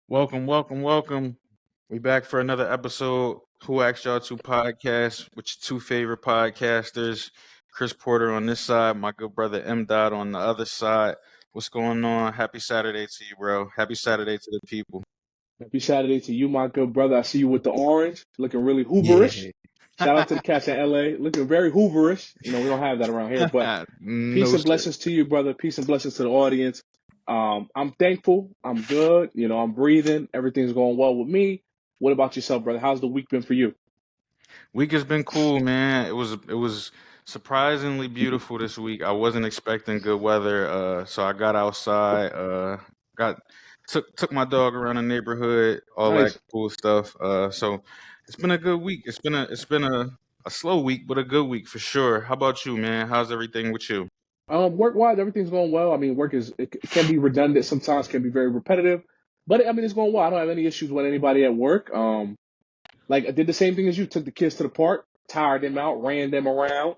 Welcome, welcome, welcome. We back for another episode. Who Asked Y'all to podcast with your two favorite podcasters, Chris Porter on this side, my good brother M. Dot on the other side. What's going on? Happy Saturday to you, bro. Happy Saturday to the people. Happy Saturday to you, my good brother. I see you with the orange, looking really hooverish. Yeah. Shout out to the cats in LA, looking very hooverish. We don't have that around here, but peace No, and sir. blessings to you, brother. Peace and blessings to the audience. I'm thankful. I'm good. I'm breathing. Everything's going well with me. What about yourself, brother? How's the week been for you? Week has been cool, man. It was surprisingly beautiful this week. I wasn't expecting good weather, so I got outside. Got took my dog around the neighborhood, all that Nice. cool stuff. So it's been a good week. It's been a slow week, but a good week for sure. How about you, man? How's everything with you? Work-wise, everything's going well. I mean, it can be redundant sometimes, can be very repetitive, but I mean, it's going well. I don't have any issues with anybody at work. Like I did the same thing as you. Took the kids to the park, tired them out, ran them around.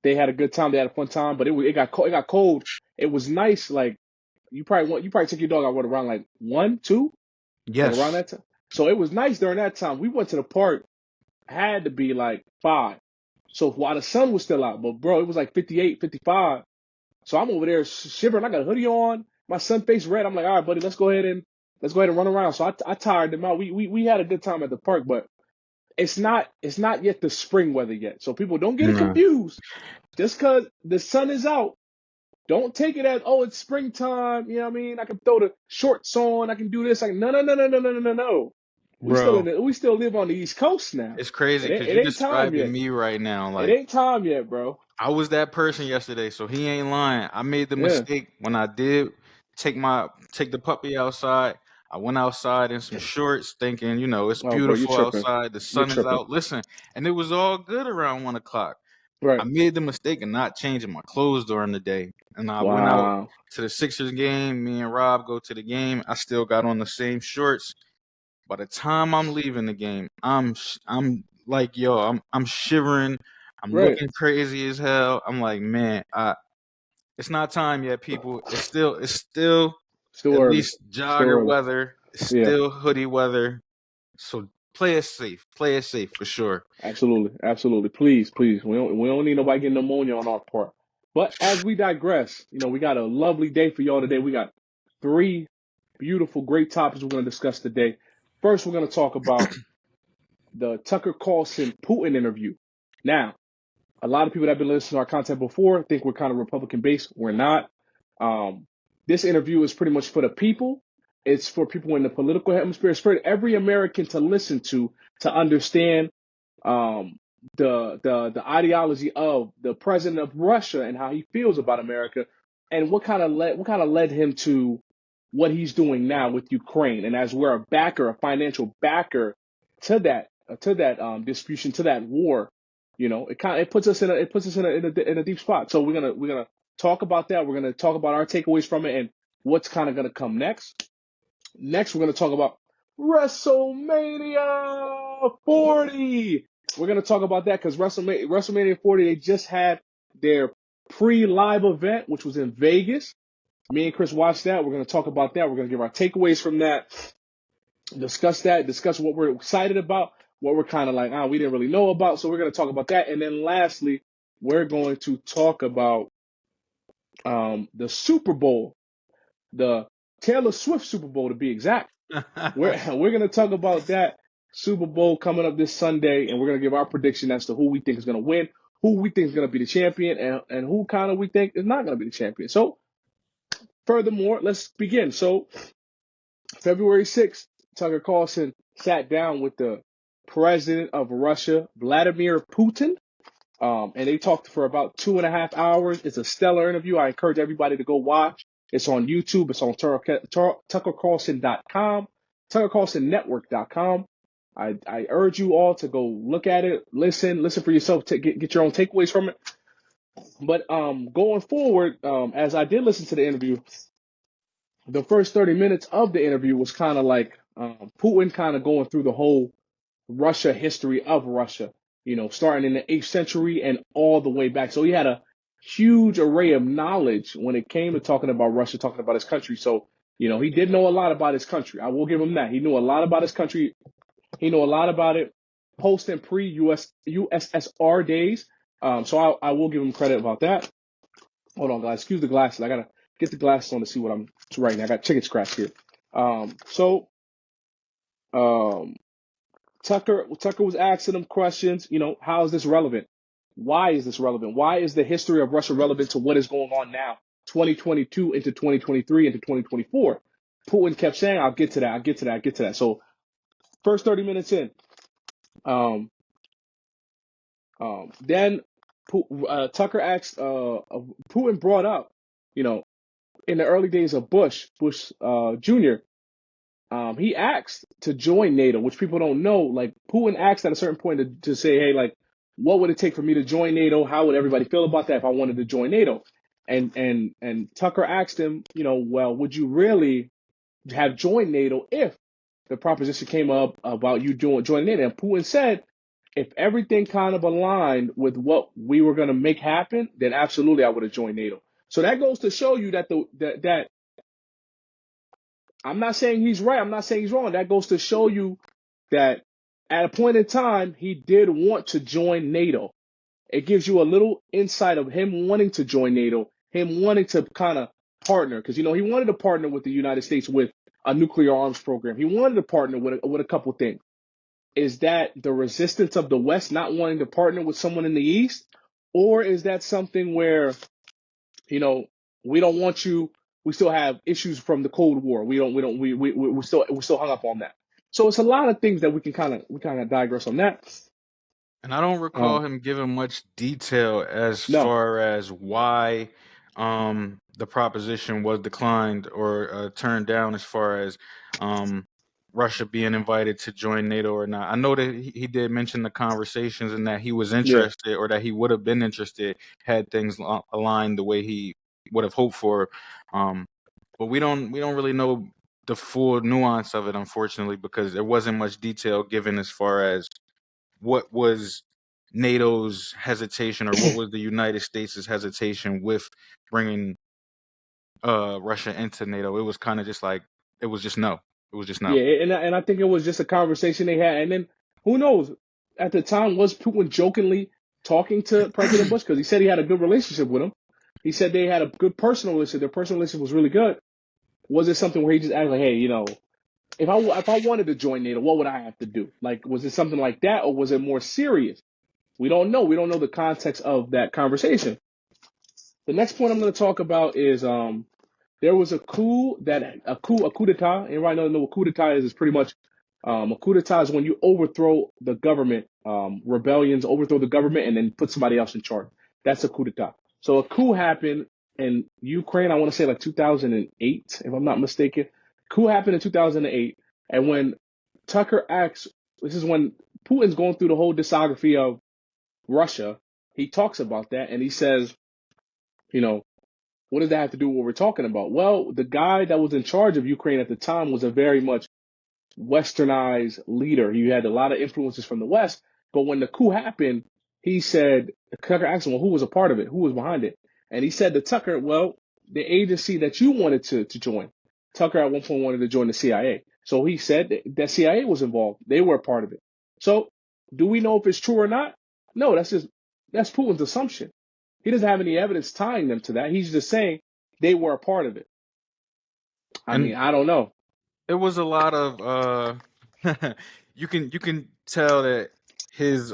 They had a good time. They had a fun time, but it got cold. It got cold. It was nice. Like you probably took your dog out around like 1, 2, like around Yes. that time. So it was nice during that time. We went to the park. Had to be like 5. So while the sun was still out, but bro, it was like 58, 55. So I'm over there shivering. I got a hoodie on. My sun face red. I'm like, all right, buddy, let's go ahead and run around. So I tired them out. We had a good time at the park, but it's not yet the spring weather yet. So people don't get it Nah. confused. Just cause the sun is out, don't take it as it's springtime. You know what I mean? I can throw the shorts on. I can do this. Like no. Bro, We still live on the East Coast now. it's crazy It ain't because it you ain't time describing yet. me right now. It Like ain't time yet, bro. I was that person yesterday, so he ain't lying. I made the Yeah. mistake when I did take the puppy outside. I went outside in some shorts, thinking, it's Oh, bro, you beautiful tripping. outside. The You're sun is tripping. out. Listen, and it was all good around 1 o'clock. I Right. made the mistake of not changing my clothes during the day, and I went out Wow. to the Sixers game. Me and Rob go to the game. I still got on the same shorts. By the time I'm leaving the game, I'm like, yo, I'm shivering. I'm Right. looking crazy as hell. I'm like, man, it's not time yet, people. It's still Still at early. least Still jogger early. weather. It's Yeah. still hoodie weather. So play it safe. Play it safe for sure. Absolutely. Absolutely. Please, please. We don't need nobody getting pneumonia on our part. But as we digress, we got a lovely day for y'all today. We got 3 beautiful, great topics we're going to discuss today. First, we're going to talk about the Tucker Carlson Putin interview. Now, a lot of people that have been listening to our content before think we're kind of Republican based. We're not. Um, this interview is pretty much for the people. It's for people in the political hemisphere. It's for every American to listen to understand um, the ideology of the president of Russia and how he feels about America, and what kind of led him to what he's doing now with Ukraine. And as we're a financial backer to that disputation, to that war, it puts us in a deep spot. So we're gonna talk about that. We're gonna talk about our takeaways from it and what's kind of gonna come next. Next, we're gonna talk about WrestleMania 40. We're gonna talk about that because WrestleMania 40, they just had their pre-live event, which was in Vegas. Me and Chris watched that. We're gonna talk about that. We're gonna give our takeaways from that, discuss what we're excited about, what we're kind of like, we didn't really know about. So we're gonna talk about that. And then lastly, we're going to talk about the Super Bowl, the Taylor Swift Super Bowl to be exact. We're gonna talk about that Super Bowl coming up this Sunday, and we're gonna give our prediction as to who we think is gonna win, who we think is gonna be the champion, and who kind of we think is not gonna be the champion. So, furthermore, let's begin. So, February 6th, Tucker Carlson sat down with the president of Russia, Vladimir Putin, and they talked for about 2.5 hours. It's a stellar interview. I encourage everybody to go watch. It's on YouTube. It's on TuckerCarlson.com, TuckerCarlsonNetwork.com. I urge you all to go look at it, listen for yourself, to get your own takeaways from it. But going forward, as I did listen to the interview, the first 30 minutes of the interview was kind of like Putin kind of going through the whole Russia history of Russia, starting in the 8th century and all the way back. So he had a huge array of knowledge when it came to talking about Russia, talking about his country. So He did know a lot about his country. I will give him that. He knew a lot about his country. He knew a lot about it post and pre USSR days. So I will give him credit about that. Hold on, guys. Excuse the glasses. I gotta get the glasses on to see what I'm writing. I got chicken scratch here. So Tucker was asking him questions. How is this relevant? Why is this relevant? Why is the history of Russia relevant to what is going on now, 2022 into 2023 into 2024? Putin kept saying, "I'll get to that. I'll get to that. I'll get to that." So first 30 minutes in, then Tucker asked, Putin brought up, in the early days of Bush Jr. He asked to join NATO, which people don't know. Like Putin asked at a certain point to say, hey, like, what would it take for me to join NATO? How would everybody feel about that if I wanted to join NATO? And Tucker asked him, well, would you really have joined NATO if the proposition came up about you joining NATO? And Putin said, if everything kind of aligned with what we were going to make happen, then absolutely I would have joined NATO. So that goes to show you that that I'm not saying he's right. I'm not saying he's wrong. That goes to show you that at a point in time, he did want to join NATO. It gives you a little insight of him wanting to join NATO, him wanting to kind of partner. Because, he wanted to partner with the United States with a nuclear arms program. He wanted to partner with a couple things. Is that the resistance of the West not wanting to partner with someone in the East? Or is that something where, we don't want you. We still have issues from the Cold War. We're still hung up on that. So it's a lot of things that we kind of digress on that. And I don't recall him giving much detail as No, far as why the proposition was declined or turned down as far as Russia being invited to join NATO or not. I know that he did mention the conversations and that he was yeah, interested or that he would have been interested had things aligned the way he would have hoped for. But we don't really know the full nuance of it, unfortunately, because there wasn't much detail given as far as what was NATO's hesitation or what was the United States' hesitation with bringing Russia into NATO. It was kind of just like it was just no. It was just no. yeah, and I think it was just a conversation they had, and then who knows? At the time, was Putin jokingly talking to President Bush because he said he had a good relationship with him. He said they had a good personal relationship. Their personal relationship was really good. Was it something where he just acted like, hey, if I wanted to join NATO, what would I have to do? Like, was it something like that, or was it more serious? We don't know. We don't know the context of that conversation. The next point I'm going to talk about is there was a coup d'etat. Anybody know what coup d'etat is? It's pretty much a coup d'etat is when you overthrow the government, rebellions, overthrow the government, and then put somebody else in charge. That's a coup d'etat. So a coup happened in Ukraine. I want to say like 2008, if I'm not mistaken. Coup happened in 2008, and when Tucker asks, this is when Putin's going through the whole discography of Russia. He talks about that, and he says, what does that have to do with what we're talking about? Well, the guy that was in charge of Ukraine at the time was a very much westernized leader. He had a lot of influences from the West. But when the coup happened, he said, Tucker asked him, well, who was a part of it? Who was behind it? And he said to Tucker, well, the agency that you wanted to join. Tucker at one point wanted to join the CIA. So he said that CIA was involved. They were a part of it. So do we know if it's true or not? No, that's Putin's assumption. He doesn't have any evidence tying them to that. He's just saying they were a part of it. I mean, And I don't know. it was a lot of you can tell that his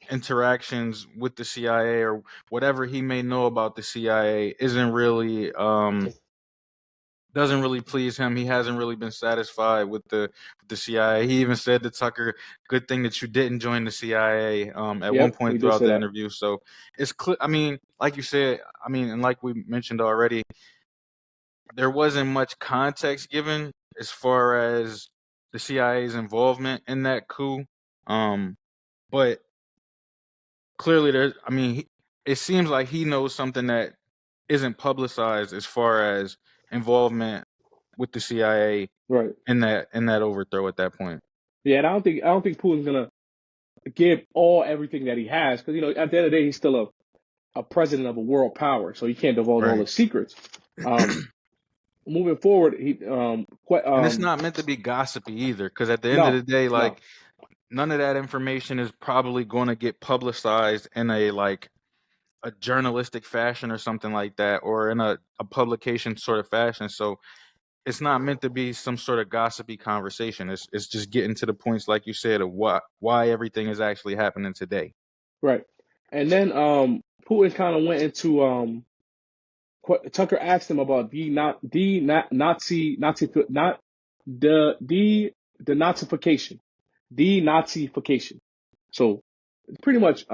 interactions with the CIA or whatever he may know about the CIA isn't really doesn't really please him. He hasn't really been satisfied with the CIA. He even said to Tucker, "Good thing that you didn't join the CIA." At one Yep, he point did throughout say the that. interview, so it's clear. I mean, like you said, I mean, and like we mentioned already, there wasn't much context given as far as the CIA's involvement in that coup. But clearly, there's. I mean, it seems like he knows something that isn't publicized as far as involvement with the CIA Right. in that overthrow at that point. Yeah, and I don't think Putin's gonna give everything that he has because at the end of the day he's still a president of a world power, so he can't divulge all Right. his secrets. Um, moving forward, he And it's not meant to be gossipy either, because at the end of no, the day, no, like none of that information is probably going to get publicized in a journalistic fashion or something like that, or in a publication sort of fashion. So it's not meant to be some sort of gossipy conversation. It's just getting to the points, like you said, of why everything is actually happening today. right. And then Putin kind of went into Tucker asked him about not the Nazification, denazification. So pretty much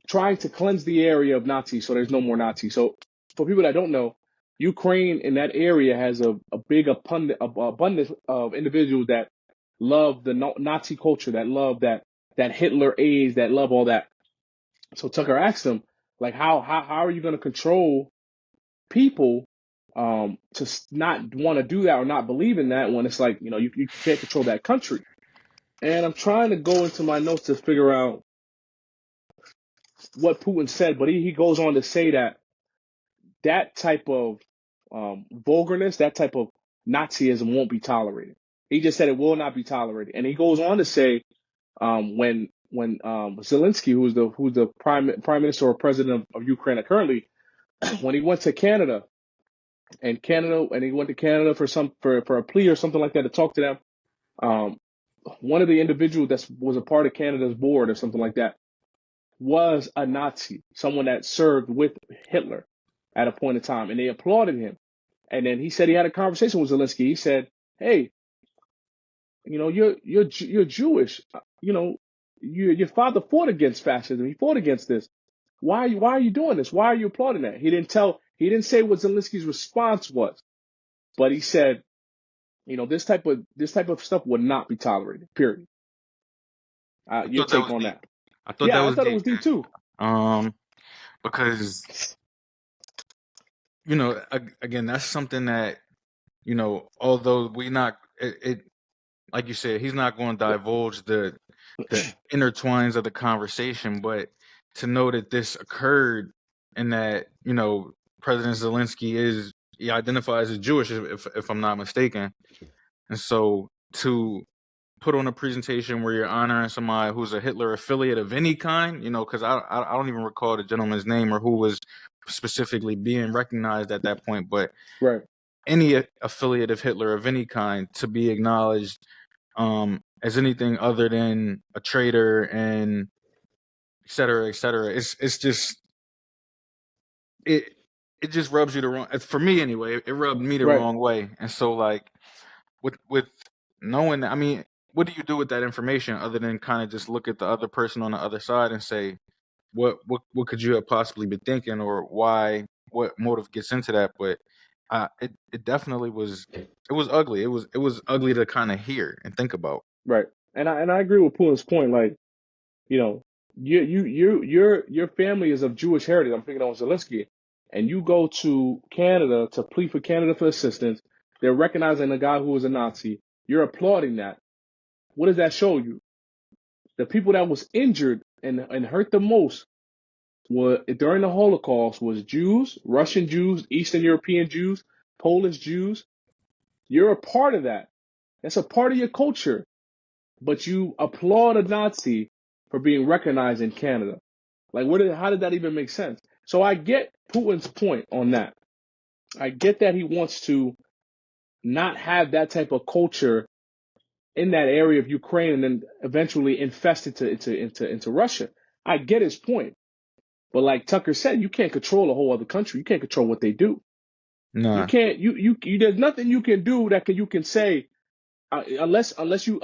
trying to cleanse the area of Nazis so there's no more Nazis. So for people that don't know, Ukraine in that area has a big abundance of individuals that love the Nazi culture, that love that Hitler age, that love all that. So Tucker asked him, like, how are you going to control people to not want to do that or not believe in that when it's like, you can't control that country. And I'm trying to go into my notes to figure out what Putin said, but he goes on to say that type of vulgarness, that type of Nazism won't be tolerated. He just said it will not be tolerated, and he goes on to say when Zelensky, who's the prime minister or president of Ukraine currently, when he went to Canada and he went to Canada for a plea or something like that to talk to them. Um, One of the individuals that was a part of Canada's board or something like that was a Nazi, someone that served with Hitler at a point in time, and they applauded him. And then he said he had a conversation with Zelensky. He said, "Hey, you're Jewish. Your father fought against fascism. He fought against this. Why are you doing this? Why are you applauding that?" He didn't say what Zelensky's response was, but he said, this type of stuff would not be tolerated. Period. I Your thought that take was on deep. that? I thought that Yeah, I was thought it deep. was deep too. Um, because again, that's something that although we not it like you said, he's not going to divulge the intertwines of the conversation, but to know that this occurred and that President Zelensky he identifies as Jewish, if I'm not mistaken, and so to put on a presentation where you're honoring somebody who's a Hitler affiliate of any kind, because I don't even recall the gentleman's name or who was specifically being recognized at that point, but Right, any affiliate of Hitler of any kind to be acknowledged as anything other than a traitor and et cetera, et cetera. It's just it it just rubs you the wrong. For me anyway, it rubbed me the right, wrong way. And so like with knowing that, I mean, what do you do with that information other than kind of just look at the other person on the other side and say what could you have possibly been thinking, or why, what motive gets into that? But it definitely was, it was ugly. It was ugly to kind of hear and think about. right. And I agree with Putin's point. Like, you know, your family is of Jewish heritage. I'm thinking on Zelensky, and you go to Canada to plead for Canada for assistance. They're recognizing a guy who was a Nazi. You're applauding that. What does that show you? The people that was injured and hurt the most were during the Holocaust was Jews, Russian Jews, Eastern European Jews, Polish Jews. You're a part of that. That's a part of your culture. But you applaud a Nazi for being recognized in Canada. Like, how did that even make sense? So I get Putin's point on that. I get that he wants to not have that type of culture in that area of Ukraine and then eventually infest it into Russia. I get his point. But like Tucker said, you can't control a whole other country. You can't control what they do. You Nah, can't. There's nothing you can do you can say unless unless you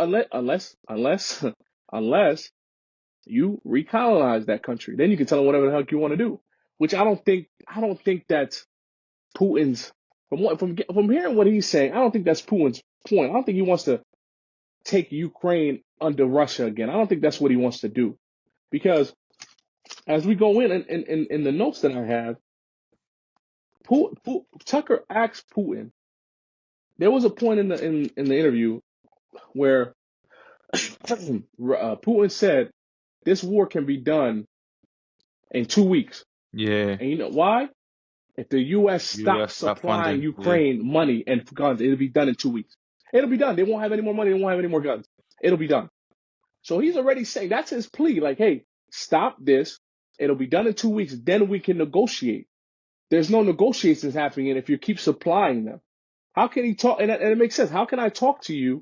recolonize that country. Then you can tell them whatever the heck you want to do. Which I don't think. I don't think that's Putin's. From hearing what he's saying, I don't think that's Putin's point. I don't think he wants to take Ukraine under Russia again. I don't think that's what he wants to do. Because as we go in the notes that I have, Tucker asked Putin. There was a point in the interview where Putin said this war can be done in 2 weeks, yeah, and you know why? If the U.S. stops U.S. stop supplying funding. Yeah. Ukraine money and guns, it'll be done in 2 weeks. It'll be done. They won't have any more money. They won't have any more guns. It'll be done. So he's already saying that's his plea. Like, hey, stop this. It'll be done in 2 weeks. Then we can negotiate. There's no negotiations happening if you keep supplying them. How can he talk? And it makes sense. How can I talk to you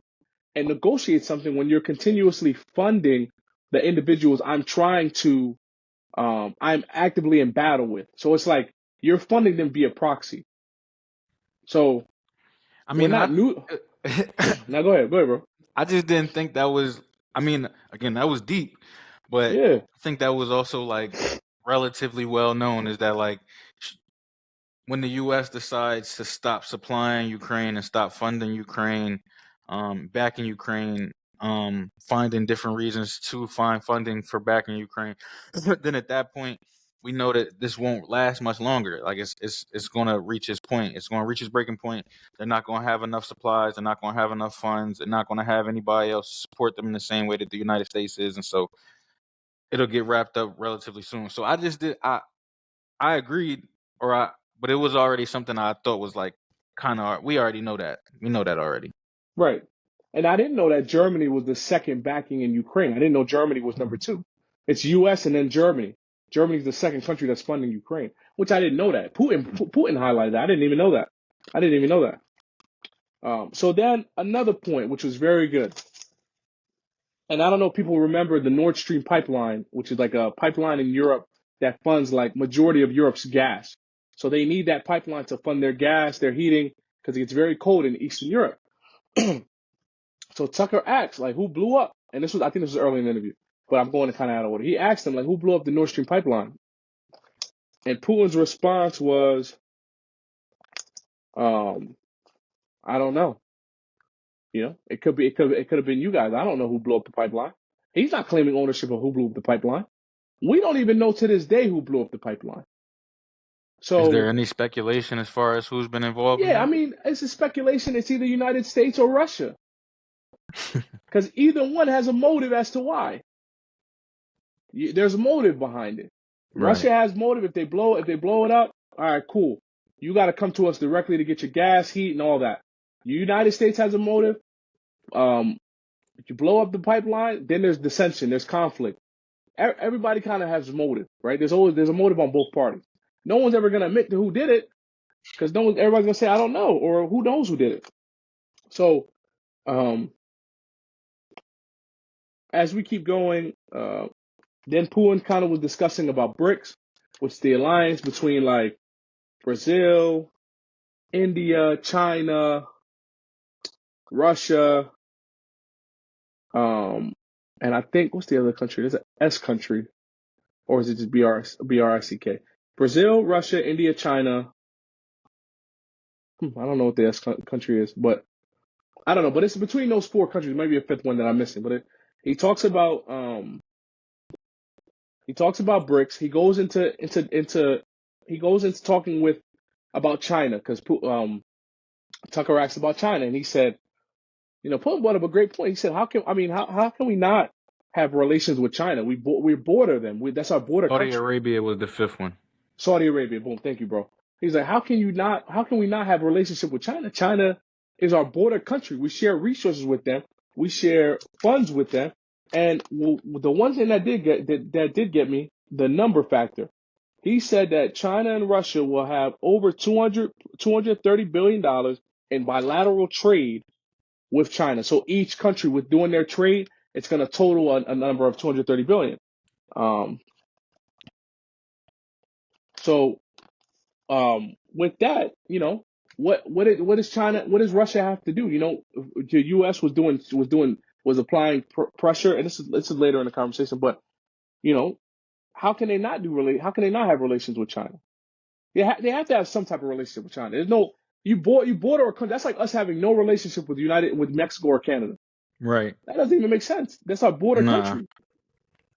and negotiate something when you're continuously funding the individuals I'm actively in battle with? So it's like you're funding them via proxy. So I we're mean, not new. Now go ahead, bro. I just didn't think that was. I mean, again, that was deep, but Yeah, I think that was also like relatively well known. Is that like when the U.S. decides to stop supplying Ukraine and stop funding Ukraine, backing Ukraine, finding different reasons to find funding for backing Ukraine, then at that point we know that this won't last much longer. Like it's going to reach its point. It's going to reach its breaking point. They're not going to have enough supplies. They're not going to have enough funds. They're not going to have anybody else support them in the same way that the United States is, and so it'll get wrapped up relatively soon. So I just did. I agreed, or I, but it was already something I thought was like kind of. We already know that. We know that already. right. And I didn't know that Germany was the second backing in Ukraine. I didn't know Germany was number two. It's U.S. and then Germany. Germany's the second country that's funding Ukraine, which I didn't know that. Putin highlighted that. I didn't even know that. I didn't even know that. So then another point, which was very good, and I don't know if people remember the Nord Stream pipeline, which is like a pipeline in Europe that funds like majority of Europe's gas. So they need that pipeline to fund their gas, their heating, because it gets very cold in Eastern Europe. So Tucker asked, like, who blew up? And I think this was early in the interview, but I'm going to kind of out of order. He asked him, like, who blew up the Nord Stream pipeline? And Putin's response was, I don't know. It could have been you guys. I don't know who blew up the pipeline. He's not claiming ownership of who blew up the pipeline. We don't even know to this day who blew up the pipipeline. Is there So any speculation as far as who's been involved in yeah, I that? mean, it's a speculation. It's either United States or Russia, because either one has a motive as to why. There's a motive behind it. Right. Russia has motive. If they blow it up, all right, cool. You got to come to us directly to get your gas, heat, and all that. The United States has a motive. If you blow up the pipeline, then there's dissension, there's conflict. Everybody kind of has a motive, right? There's a motive on both parties. No one's ever gonna admit to who did it, because everybody's gonna say I don't know, or who knows who did it. So as we keep going, then Putin kind of was discussing about BRICS, which is the alliance between like Brazil, India, China, Russia, and I think what's the other country? There's an S country, or is it just BRICK? Brazil, Russia, India, China. I don't know what the S country is, but I don't know. But it's between those four countries. Maybe a fifth one that I'm missing. But he talks about BRICS. He goes into talking about China, because Tucker asked about China, and he said, Putin brought up a great point. He said, how can we not have relations with China? We border them. That's our border Saudi country. Arabia was the fifth one. Saudi Arabia. Boom. Thank you, bro. He's like, how can we not have a relationship with China? China is our border country. We share resources with them. We share funds with them. And the one thing that did get me, the number factor. He said that China and Russia will have over $230 billion in bilateral trade with China. So each country with doing their trade, it's going to total a number of 230 billion. With that, what does Russia have to do? The U.S. was applying pressure, and this is later in the conversation. But how can they not have relations with China? They have to have some type of relationship with China. There's no you border a country. That's like us having no relationship with Mexico or Canada. Right. That doesn't even make sense. That's our border Nah. country.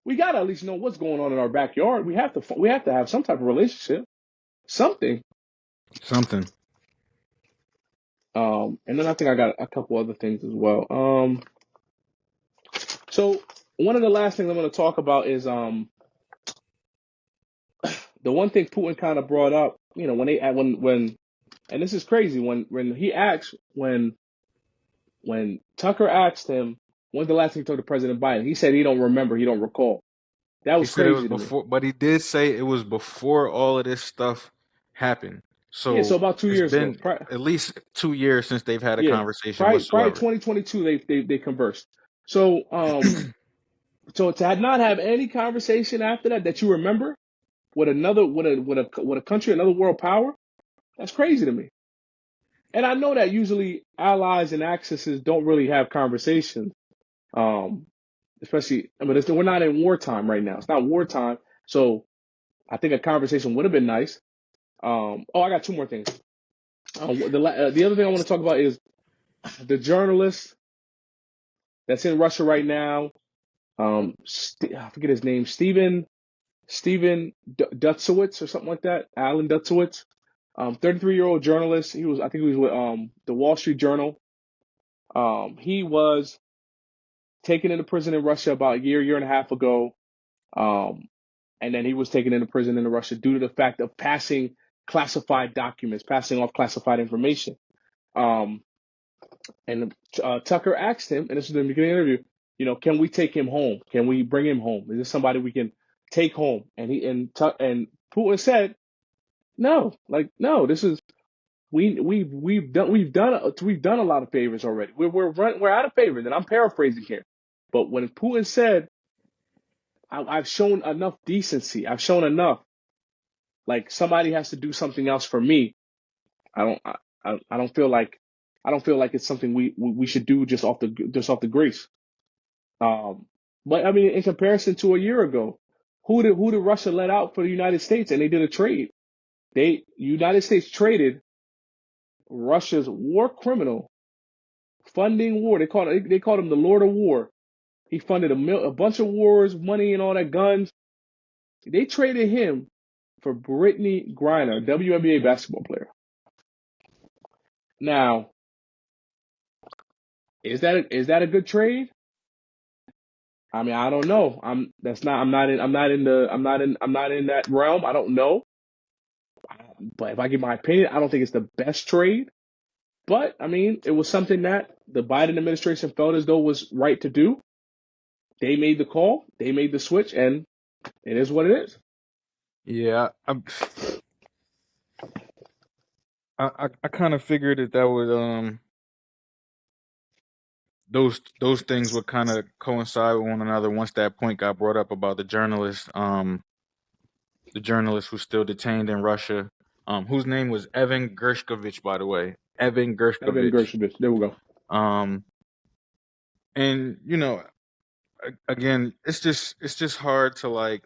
We gotta at least know what's going on in our backyard. We have to have some type of relationship, something. And then I think I got a couple other things as well. So one of the last things I'm going to talk about is the one thing Putin kind of brought up, when and this is crazy when Tucker asked him when's the last time he talked to President Biden, he said he don't remember, he don't recall. That He was said it was crazy to me. before, but he did say it was before all of this stuff happened. Yeah, so So about two it's years ago. been at least 2 years since they've had a Yeah, conversation probably whatsoever. 2022 they conversed. So so to not have any conversation after that you remember with another with a country, another world power, that's crazy to me. And I know that usually allies and axes don't really have conversations, um, especially. I mean, we're not in wartime right now. It's not wartime, so I think a conversation would have been nice. Oh, I got two more things. The other thing I want to talk about is the journalist that's in Russia right now. I forget his name, Steven Dutzowitz or something like that. Alan Dutzowitz, 33-year-old journalist. I think he was with the Wall Street Journal. He was taken into prison in Russia about a year and a half ago. Um, and then he was taken into prison in Russia due to the fact of passing classified documents, passing off classified information. Um, and Tucker asked him, and this was in the beginning of the interview, can we take him home? Can we bring him home? Is this somebody we can take home? And Putin said, no, like no, this is we've done a lot of favors already. We're out of favors, and I'm paraphrasing here. But when Putin said, I've shown enough decency, I've shown enough, like somebody has to do something else for me. I don't feel like it's something we should do just off the grace. Um, but I mean, in comparison to a year ago, who did Russia let out for the United States, and they did a trade. United States traded Russia's war criminal funding war. They called him the Lord of War. He funded a bunch of wars, money and all that, guns. They traded him for Brittany Griner, a WNBA basketball player. Now, is that a good trade? I mean, I don't know. I'm not in that realm. I don't know. But if I give my opinion, I don't think it's the best trade. But I mean, it was something that the Biden administration felt as though was right to do. They made the call, they made the switch, and it is what it is. Yeah, I kind of figured that would those things would kind of coincide with one another once that point got brought up about the journalist who's still detained in Russia, whose name was Evan Gershkovich, by the way, Evan Evan Gershkovich. Gershkovich. There we go. Um, and again, it's just hard to like,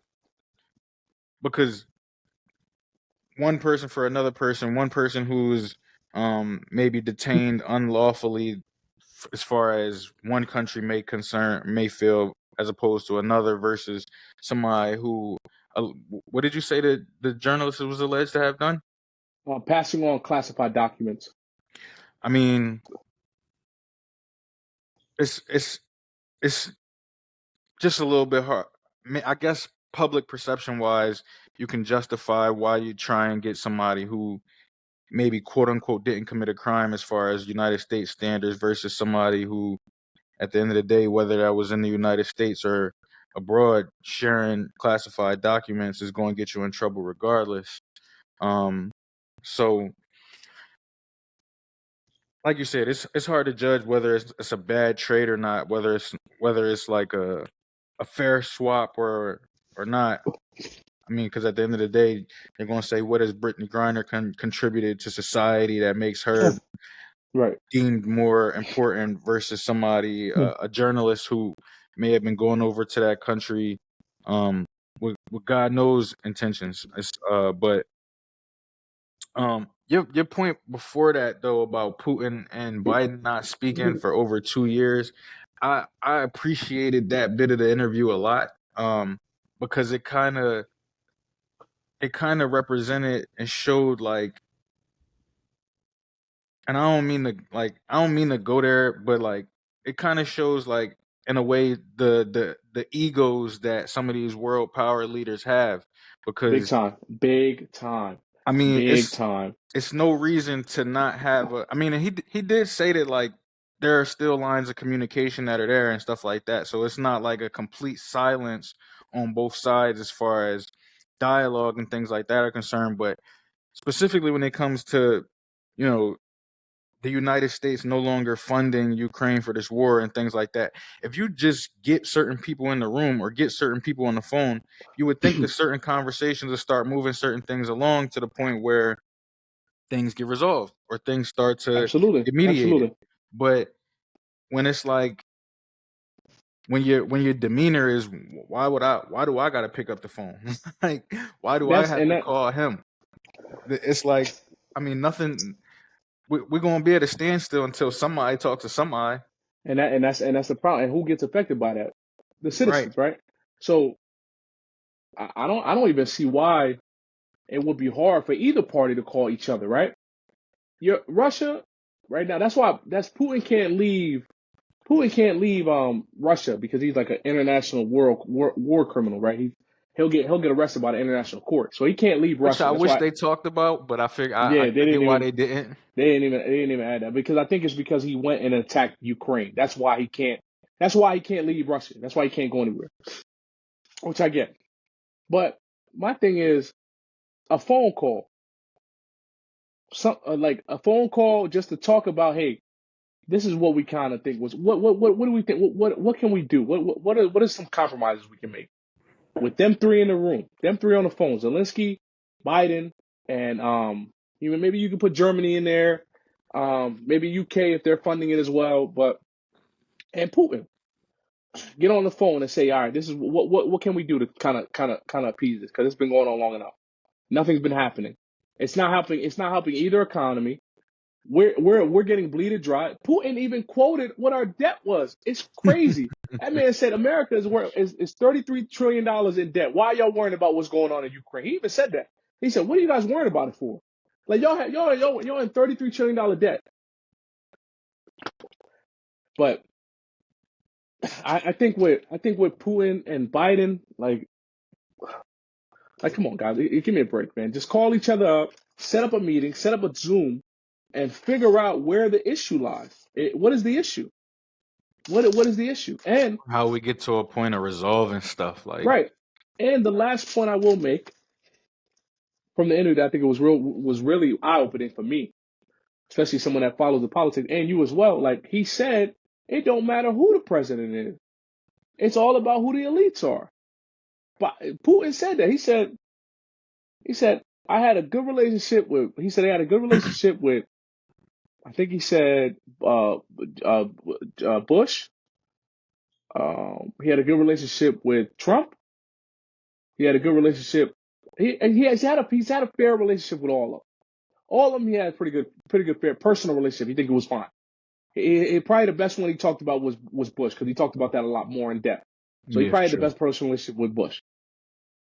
because one person for another person, one person who's maybe detained unlawfully, as far as one country may feel, as opposed to another, versus somebody who what did you say that the journalist was alleged to have done? Passing on classified documents. I mean, it's just a little bit hard. I guess public perception wise, you can justify why you try and get somebody who maybe quote unquote didn't commit a crime as far as United States standards, versus somebody who, at the end of the day, whether that was in the United States or abroad, sharing classified documents is going to get you in trouble regardless. So like you said, it's hard to judge whether it's a bad trade or not, whether it's like a fair swap or not. I mean, because at the end of the day, they're going to say, what has Brittany Griner contributed to society that makes her Right. deemed more important, versus somebody, a journalist who may have been going over to that country with God knows intentions. But your point before that though about Putin and Biden not speaking for over 2 years, I appreciated that bit of the interview a lot, because it kind of represented and showed like, and I don't mean to go there, but like it kind of shows like, in a way, the egos that some of these world power leaders have, Big because time. Big time. I mean Big time. it's no reason to not have a. I mean, he did say that like there are still lines of communication that are there and stuff like that. So it's not like a complete silence on both sides as far as dialogue and things like that are concerned. But specifically when it comes to, you know, the United States no longer funding Ukraine for this war and things like that. If you just get certain people in the room or get certain people on the phone, you would think that certain conversations will start moving certain things along to the point where things get resolved or things start to Absolutely. get mediated. Absolutely. But when it's like when your demeanor is why do I gotta pick up the phone? Like why do I That's have and to that call him? It's like I mean nothing we're gonna be at a standstill until somebody talks to somebody. and that's the problem. And who gets affected by that? The Right. citizens, right? So I don't even see why it would be hard for either party to call each other, right? Russia right now. That's Putin can't leave. Putin can't leave Russia because he's like an international world war criminal, right? He'll get arrested by the international court, so he can't leave Which Russia. I That's wish why. they talked about, but Yeah, I get why they didn't. they didn't even add that because I think it's because he went and attacked Ukraine. That's why he can't. That's why he can't leave Russia. That's why he can't go anywhere, which I get. But my thing is a phone call, like a phone call just to talk about, hey, this is what we kind of think was what do we think? What can we do? What are some compromises we can make with them three in the room, them three on the phone, Zelensky, Biden, and even maybe you can put Germany in there, maybe UK if they're funding it as well, but and Putin get on the phone and say, all right, this is what can we do to kind of appease this because it's been going on long enough. Nothing's been happening. It's not helping. It's not helping either economy. We're getting bleeded dry. Putin even quoted what our debt was. It's crazy. That man said America is $33 trillion in debt. Why are y'all worrying about what's going on in Ukraine? He even said that. He said, "What are you guys worrying about it for? Like y'all in $33 trillion debt." But I think with Putin and Biden, like come on guys, give me a break, man. Just call each other up, set up a meeting, set up a Zoom, and figure out where the issue lies. What is the issue? What is the issue? And How we get to a point of resolving stuff like right. And the last point I will make from the interview that I think it was really eye opening for me, especially someone that follows the politics and you as well. Like he said, it don't matter who the president is. It's all about who the elites are. But Putin said that. He said I had a good relationship with. He said he had a good relationship with. I think he said Bush. He had a good relationship with Trump. He had a good relationship. He's had a fair relationship with all of them. All of them he had a pretty good fair personal relationship. He think it was fine. Probably the best one he talked about was Bush because he talked about that a lot more in depth. So he yeah, for probably had the sure. best personal relationship with Bush.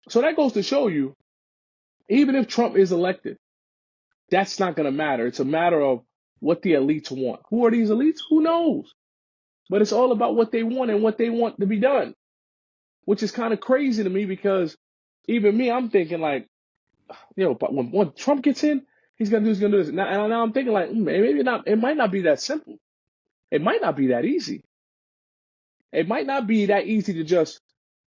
So that goes to show you, even if Trump is elected, that's not going to matter. It's a matter of what the elites want. Who are these elites? Who knows? But it's all about what they want and what they want to be done, which is kind of crazy to me because even me, I'm thinking like, but when Trump gets in, he's gonna do this. Now I'm thinking like, maybe not. It might not be that simple. It might not be that easy. It might not be that easy to just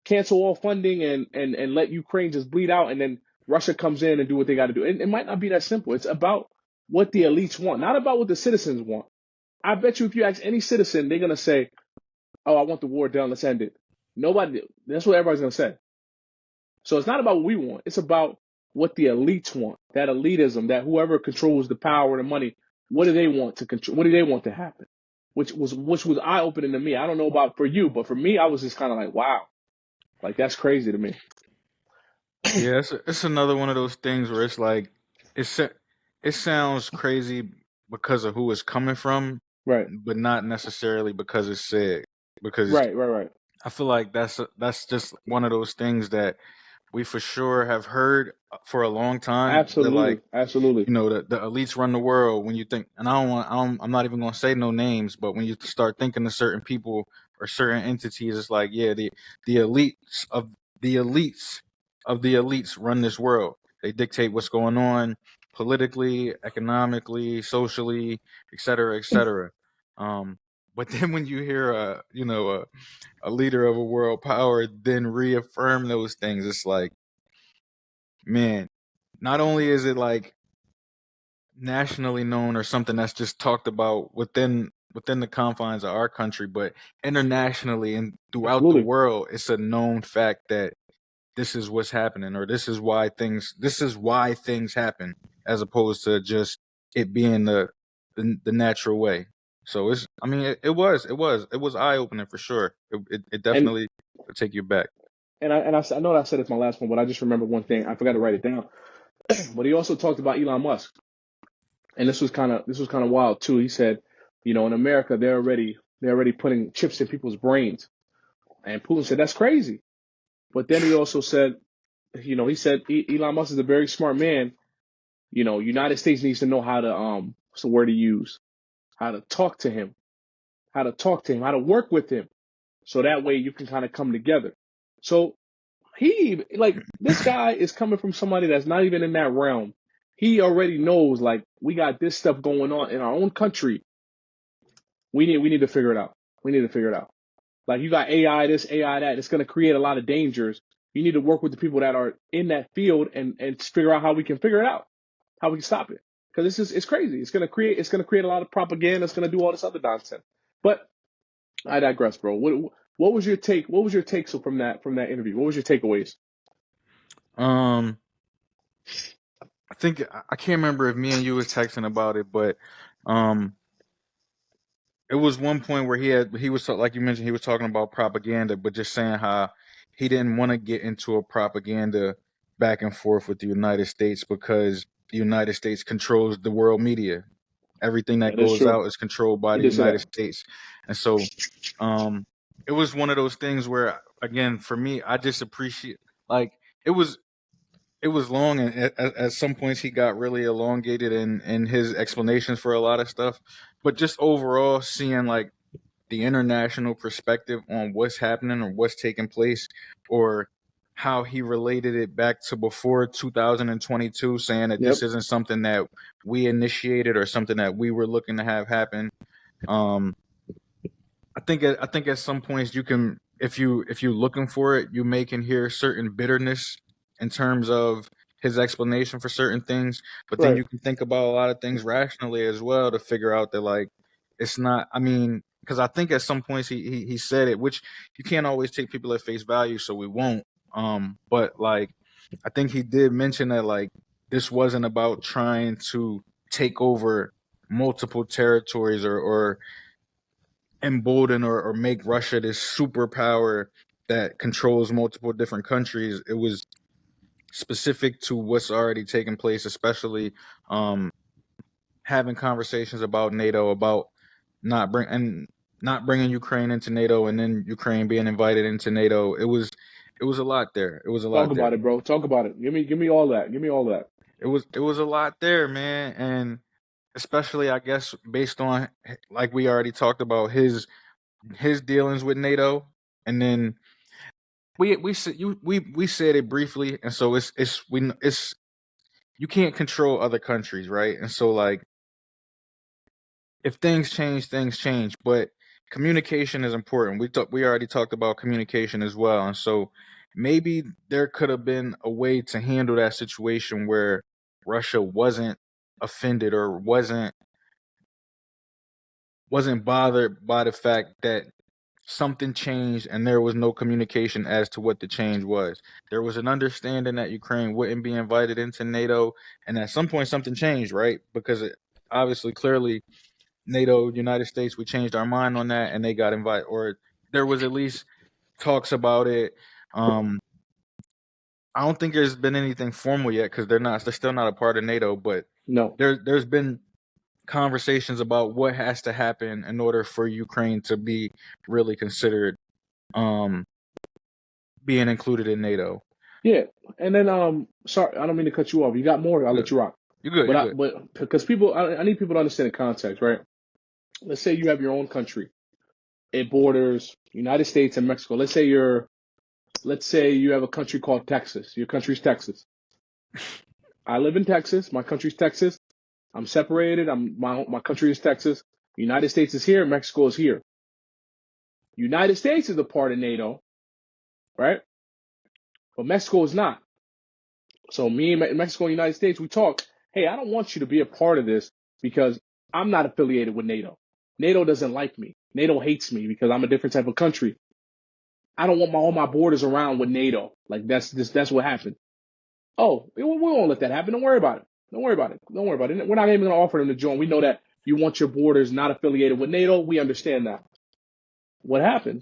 cancel all funding and let Ukraine just bleed out, and then Russia comes in and do what they got to do. It might not be that simple. It's about what the elites want, not about what the citizens want. I bet you if you ask any citizen, they're gonna say, "Oh, I want the war done. Let's end it." Nobody. That's what everybody's gonna say. So it's not about what we want. It's about what the elites want. That elitism, that whoever controls the power and the money, what do they want to control? What do they want to happen? Which was eye opening to me. I don't know about for you, but for me, I was just kind of like, wow, like that's crazy to me. Yeah, it's another one of those things where it's like it sounds crazy because of who it's coming from, Right, but not necessarily because it's said. Because right. I feel like that's just one of those things that we for sure have heard for a long time. That like Absolutely. the elites run the world. When you think, and I'm not even gonna say no names, but when you start thinking of certain people or certain entities, it's like, yeah, the elites of the elites run this world. They dictate what's going on politically, economically, socially, et cetera, et cetera. Um, but then when you hear a leader of a world power then reaffirm those things, it's like, man, not only is it like nationally known or something that's just talked about within the confines of our country, but internationally and throughout the Absolutely. world, it's a known fact that this is what's happening, or this is why things happen, as opposed to just it being the natural way. So I mean, it was eye opening for sure. It And definitely would take you back. I know that I said it's my last one, but I just remember one thing. I forgot to write it down. But he also talked about Elon Musk, and this was kind of wild too. He said, in America they're already putting chips in people's brains, and Putin said that's crazy. But then he also said, he said Elon Musk is a very smart man. United States needs to know how to what's the word to use? How to talk to him, how to work with him, so that way you can kind of come together. So he like this guy is coming from somebody that's not even in that realm. He already knows like we got this stuff going on in our own country. We need to figure it out. We need to figure it out. Like you got AI this, AI that. It's going to create a lot of dangers. You need to work with the people that are in that field and figure out how we can figure it out, how we can stop it. Because it's crazy. It's gonna create a lot of propaganda. It's gonna do all this other nonsense. But I digress, bro. What was your take? What was your take so from that interview? What was your takeaways? Um, I think I can't remember if me and you was texting about it, but um, it was one point where like you mentioned, he was talking about propaganda, but just saying how he didn't want to get into a propaganda back and forth with the United States because the United States controls the world media. Everything that That is goes true. out is controlled by He the did say United that. States. And so um it was one of those things where, again, for me, I just appreciate, like, it was it was long, and at some points he got really elongated in his explanations for a lot of stuff. But just overall seeing like the international perspective on what's happening or what's taking place, or how he related it back to before 2022, saying that this Yep. isn't something that we initiated or something that we were looking to have happen. Um, I think at some points you can, if you looking for it, you may can hear certain bitterness in terms of his explanation for certain things, but then Right. you can think about a lot of things rationally as well to figure out that, like, it's not. I mean, because I think at some points he said it, which you can't always take people at face value, so we won't. But like, I think he did mention that, like, this wasn't about trying to take over multiple territories, or embolden, or make Russia this superpower that controls multiple different countries. It was specific to what's already taking place, especially um, having conversations about NATO, about not bringing Ukraine into NATO, and then Ukraine being invited into NATO. It was a lot there. It was a Talk lot there. about it, bro. Talk about it. Give me all that. Give me all that. It was a lot there, man, and especially, I guess, based on, like we already talked about, his dealings with NATO, and then we said it briefly, and so it's you can't control other countries, right? And so, like, if things change, but communication is important. We already talked about communication as well, and so maybe there could have been a way to handle that situation where Russia wasn't offended, or wasn't bothered by the fact that something changed and there was no communication as to what the change was. There was an understanding that Ukraine wouldn't be invited into NATO, and at some point something changed, right? Because obviously, clearly, NATO, United States, we changed our mind on that, and they got invited, or there was at least talks about it. Um, I don't think there's been anything formal yet because they're still not a part of NATO, but No. there's been conversations about what has to happen in order for Ukraine to be really considered um being included in NATO. Yeah. And then sorry, I don't mean to cut you off. You got more, I'll Good. let you rock. You good, you good. But because I need people to understand the context, right? Let's say you have your own country. It borders United States and Mexico. Let's say you're let's say you have a country called Texas. Your country's Texas. I live in Texas. My country's Texas. I'm separated. My country is Texas. United States is here. Mexico is here. United States is a part of NATO, right? But Mexico is not. So me and Mexico and United States, we talk. Hey, I don't want you to be a part of this because I'm not affiliated with NATO. NATO doesn't like me. NATO hates me because I'm a different type of country. I don't want all my borders around with NATO. Like that's what happened. Oh, we won't let that happen. Don't worry about it. Don't worry about it. Don't worry about it. We're not even going to offer them to join. We know that you want your borders not affiliated with NATO. We understand that. What happened?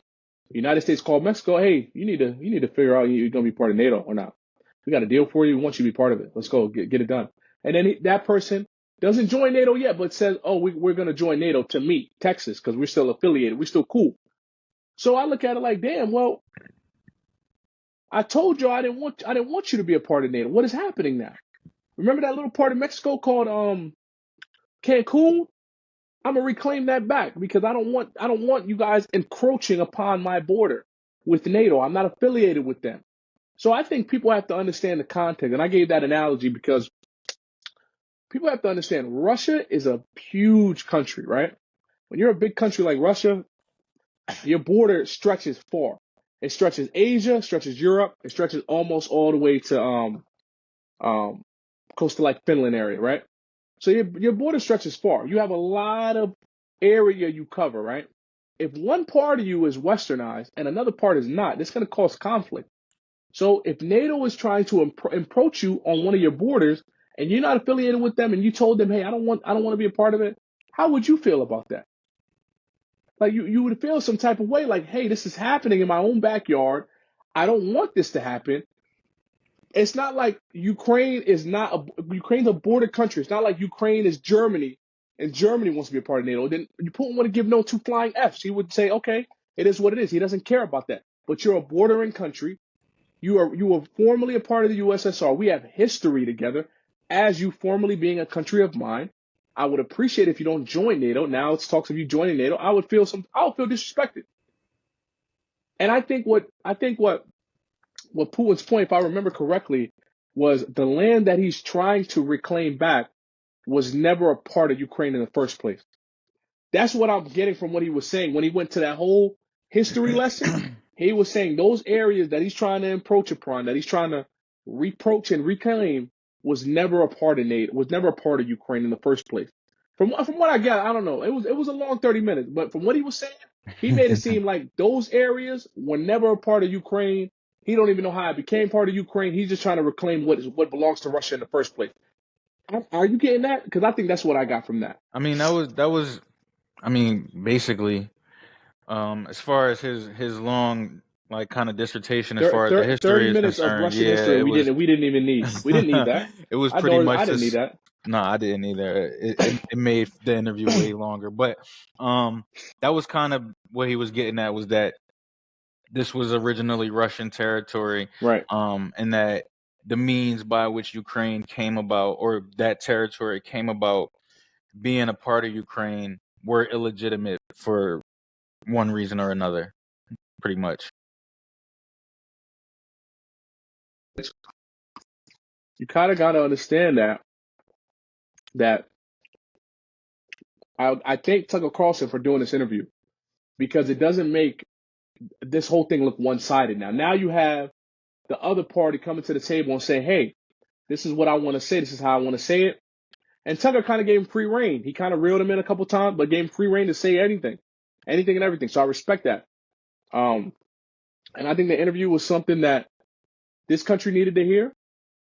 The United States called Mexico. Hey, you need to figure out you're going to be part of NATO or not. We got a deal for you. We want you to be part of it. Let's go get it done. And then that person doesn't join NATO yet, but says, oh, we're going to join NATO to meet Texas because we're still affiliated. We're still cool. So I look at it like, damn, well, I told you I didn't want you to be a part of NATO. What is happening now? Remember that little part of Mexico called Cancun? I'm gonna reclaim that back because I don't want you guys encroaching upon my border with NATO. I'm not affiliated with them. So I think people have to understand the context. And I gave that analogy because people have to understand Russia is a huge country, right? When you're a big country like Russia, your border stretches far. It stretches Asia, stretches Europe, it stretches almost all the way to close to like Finland area, right? So your border stretches far. You have a lot of area you cover, right? If one part of you is westernized and another part is not, that's going to cause conflict. So if NATO is trying to approach you on one of your borders and you're not affiliated with them and you told them, hey, I don't want to be a part of it, how would you feel about that? Like you would feel some type of way like, hey, this is happening in my own backyard. I don't want this to happen. It's not like Ukraine's a border country. It's not like Ukraine is Germany and Germany wants to be a part of NATO. Then Putin wouldn't give no two flying Fs. He would say, okay, it is what it is. He doesn't care about that. But you're a bordering country. You were formerly a part of the USSR. We have history together as you formerly being a country of mine. I would appreciate if you don't join NATO. Now it's talks of you joining NATO. I would feel disrespected. And I think what Putin's point, if I remember correctly, was the land that he's trying to reclaim back was never a part of Ukraine in the first place. That's what I'm getting from what he was saying. When he went to that whole history lesson, he was saying those areas that he's trying to encroach upon, that he's trying to reproach and reclaim, was never a part of NATO, was never a part of Ukraine in the first place. From what I got, I don't know. It was a long 30 minutes, but from what he was saying, he made it seem like those areas were never a part of Ukraine. He don't even know how it became part of Ukraine. He's just trying to reclaim what belongs to Russia in the first place. Are you getting that? Because I think that's what I got from that. I mean, that was. I mean, basically, as far as his long like kind of dissertation as far as the 30 history is minutes of concerned, Russian yeah, history it was. we didn't even need. We didn't need that. It was pretty much I didn't need just. that. No, I didn't either. It made the interview way longer, but that was kind of what he was getting at, was that this was originally Russian territory, Right. and that the means by which Ukraine came about, or that territory came about being a part of Ukraine, were illegitimate for one reason or another, pretty much. You kind of got to understand that I thank Tucker Carlson for doing this interview because it doesn't make this whole thing look one-sided now. Now you have the other party coming to the table and say, hey, this is what I want to say. This is how I want to say it. And Tucker kind of gave him free reign. He kind of reeled him in a couple times, but gave him free reign to say anything and everything. So I respect that. And I think the interview was something that this country needed to hear.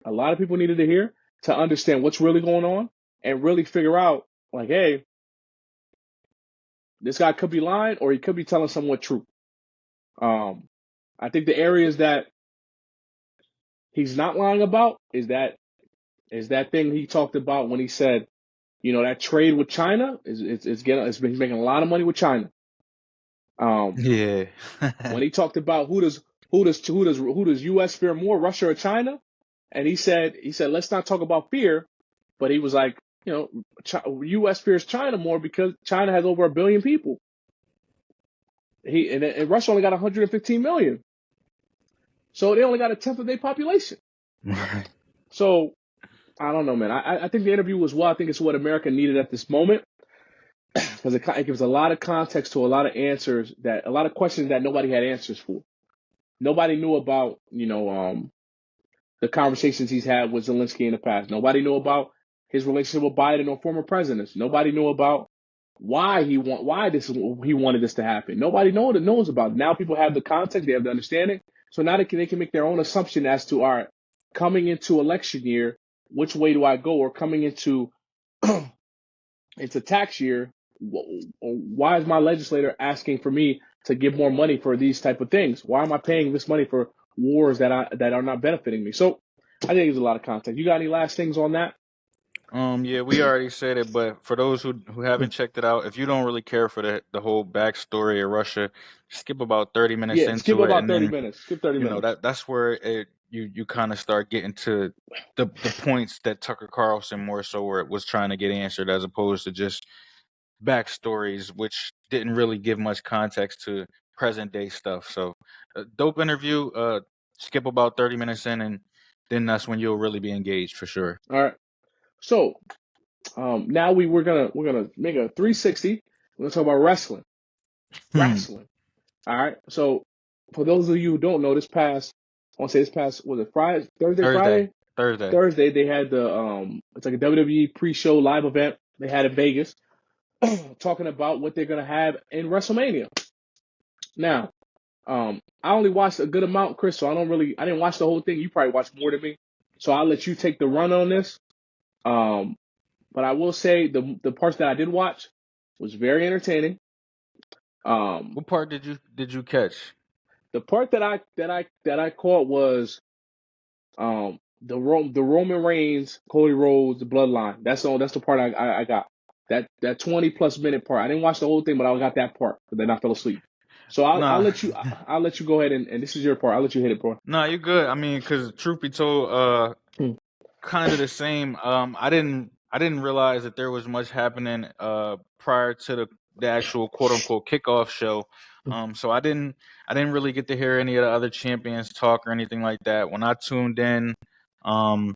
A lot of people needed to hear to understand what's really going on and really figure out, like, hey, this guy could be lying or he could be telling somewhat true. I think the areas that he's not lying about is that thing he talked about when he said, you know, that trade with China he's making a lot of money with China. Yeah. When he talked about who does US fear more, Russia or China, and he said let's not talk about fear, but he was like, you know, US fears China more because China has over 1 billion people. And Russia only got 115 million. So they only got a tenth of their population. So I don't know, man. I think the interview was well. I think it's what America needed at this moment because it gives a lot of context to a lot of answers a lot of questions that nobody had answers for. Nobody knew about, the conversations he's had with Zelensky in the past. Nobody knew about his relationship with Biden or former presidents. Nobody knew about why he wanted this to happen. Nobody knows about it. Now people have the context, they have the understanding. So now they can make their own assumption as to, all right, coming into election year, which way do I go? Or coming into into tax year, why is my legislator asking for me to give more money for these type of things? Why am I paying this money for wars that are not benefiting me? So I think there's a lot of context. You got any last things on that? Yeah, we already said it, but for those who haven't checked it out, if you don't really care for the whole backstory of Russia, skip about 30 minutes Yeah, skip into it, about and 30 then minutes. Skip 30 minutes. that's where you kind of start getting to the points that Tucker Carlson more so where it was trying to get answered, as opposed to just backstories, which didn't really give much context to present day stuff. So, dope interview. Skip about 30 minutes in, and then that's when you'll really be engaged for sure. All right. So now we're gonna make a 360. We're gonna talk about wrestling. Wrestling. All right. So for those of you who don't know, this past was it Friday, Thursday, Thursday. Friday? Thursday. Thursday they had it's like a WWE pre-show live event they had in Vegas talking about what they're gonna have in WrestleMania. Now, I only watched a good amount, Chris, so I didn't watch the whole thing. You probably watched more than me. So I'll let you take the run on this. But I will say the parts that I did watch was very entertaining. What part did you catch? The part that I caught was the Roman Reigns, Cody Rhodes, the Bloodline. That's the part I got. That 20+ minute part. I didn't watch the whole thing, but I got that part. But then I fell asleep. So Nah, I'll let you go ahead and this is your part. I'll let you hit it, bro. nah, you good. I mean, because truth be told, Hmm. kind of the same. I didn't realize that there was much happening prior to the actual quote unquote kickoff show. So I didn't really get to hear any of the other champions talk or anything like that. When I tuned in, um,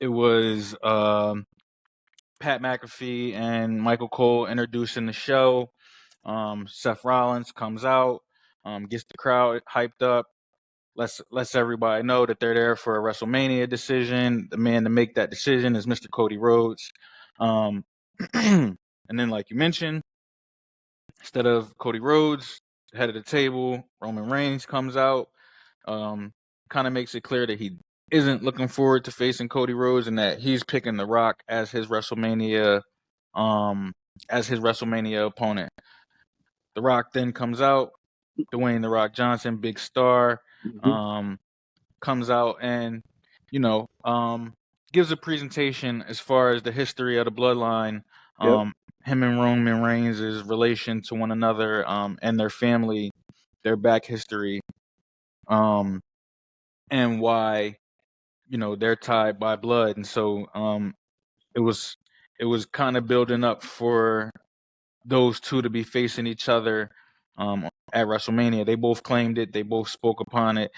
it was Pat McAfee and Michael Cole introducing the show. Seth Rollins comes out, gets the crowd hyped up, lets everybody know that they're there for a WrestleMania decision. The man to make that decision is Mr. Cody Rhodes. Um, and then, like you mentioned, instead of Cody Rhodes, head of the table, Roman Reigns comes out. Um, kind of makes it clear that he isn't looking forward to facing Cody Rhodes and that he's picking The Rock um, as his WrestleMania opponent. The Rock then comes out. Dwayne The Rock Johnson, big star, Mm-hmm. um, comes out and you know gives a presentation as far as the history of the bloodline, Yep. him and Roman Reigns' relation to one another, and their family, their back history, um, and why they're tied by blood. And so it was it was kind of building up for those two to be facing each other at WrestleMania. They both claimed it. They both spoke upon it.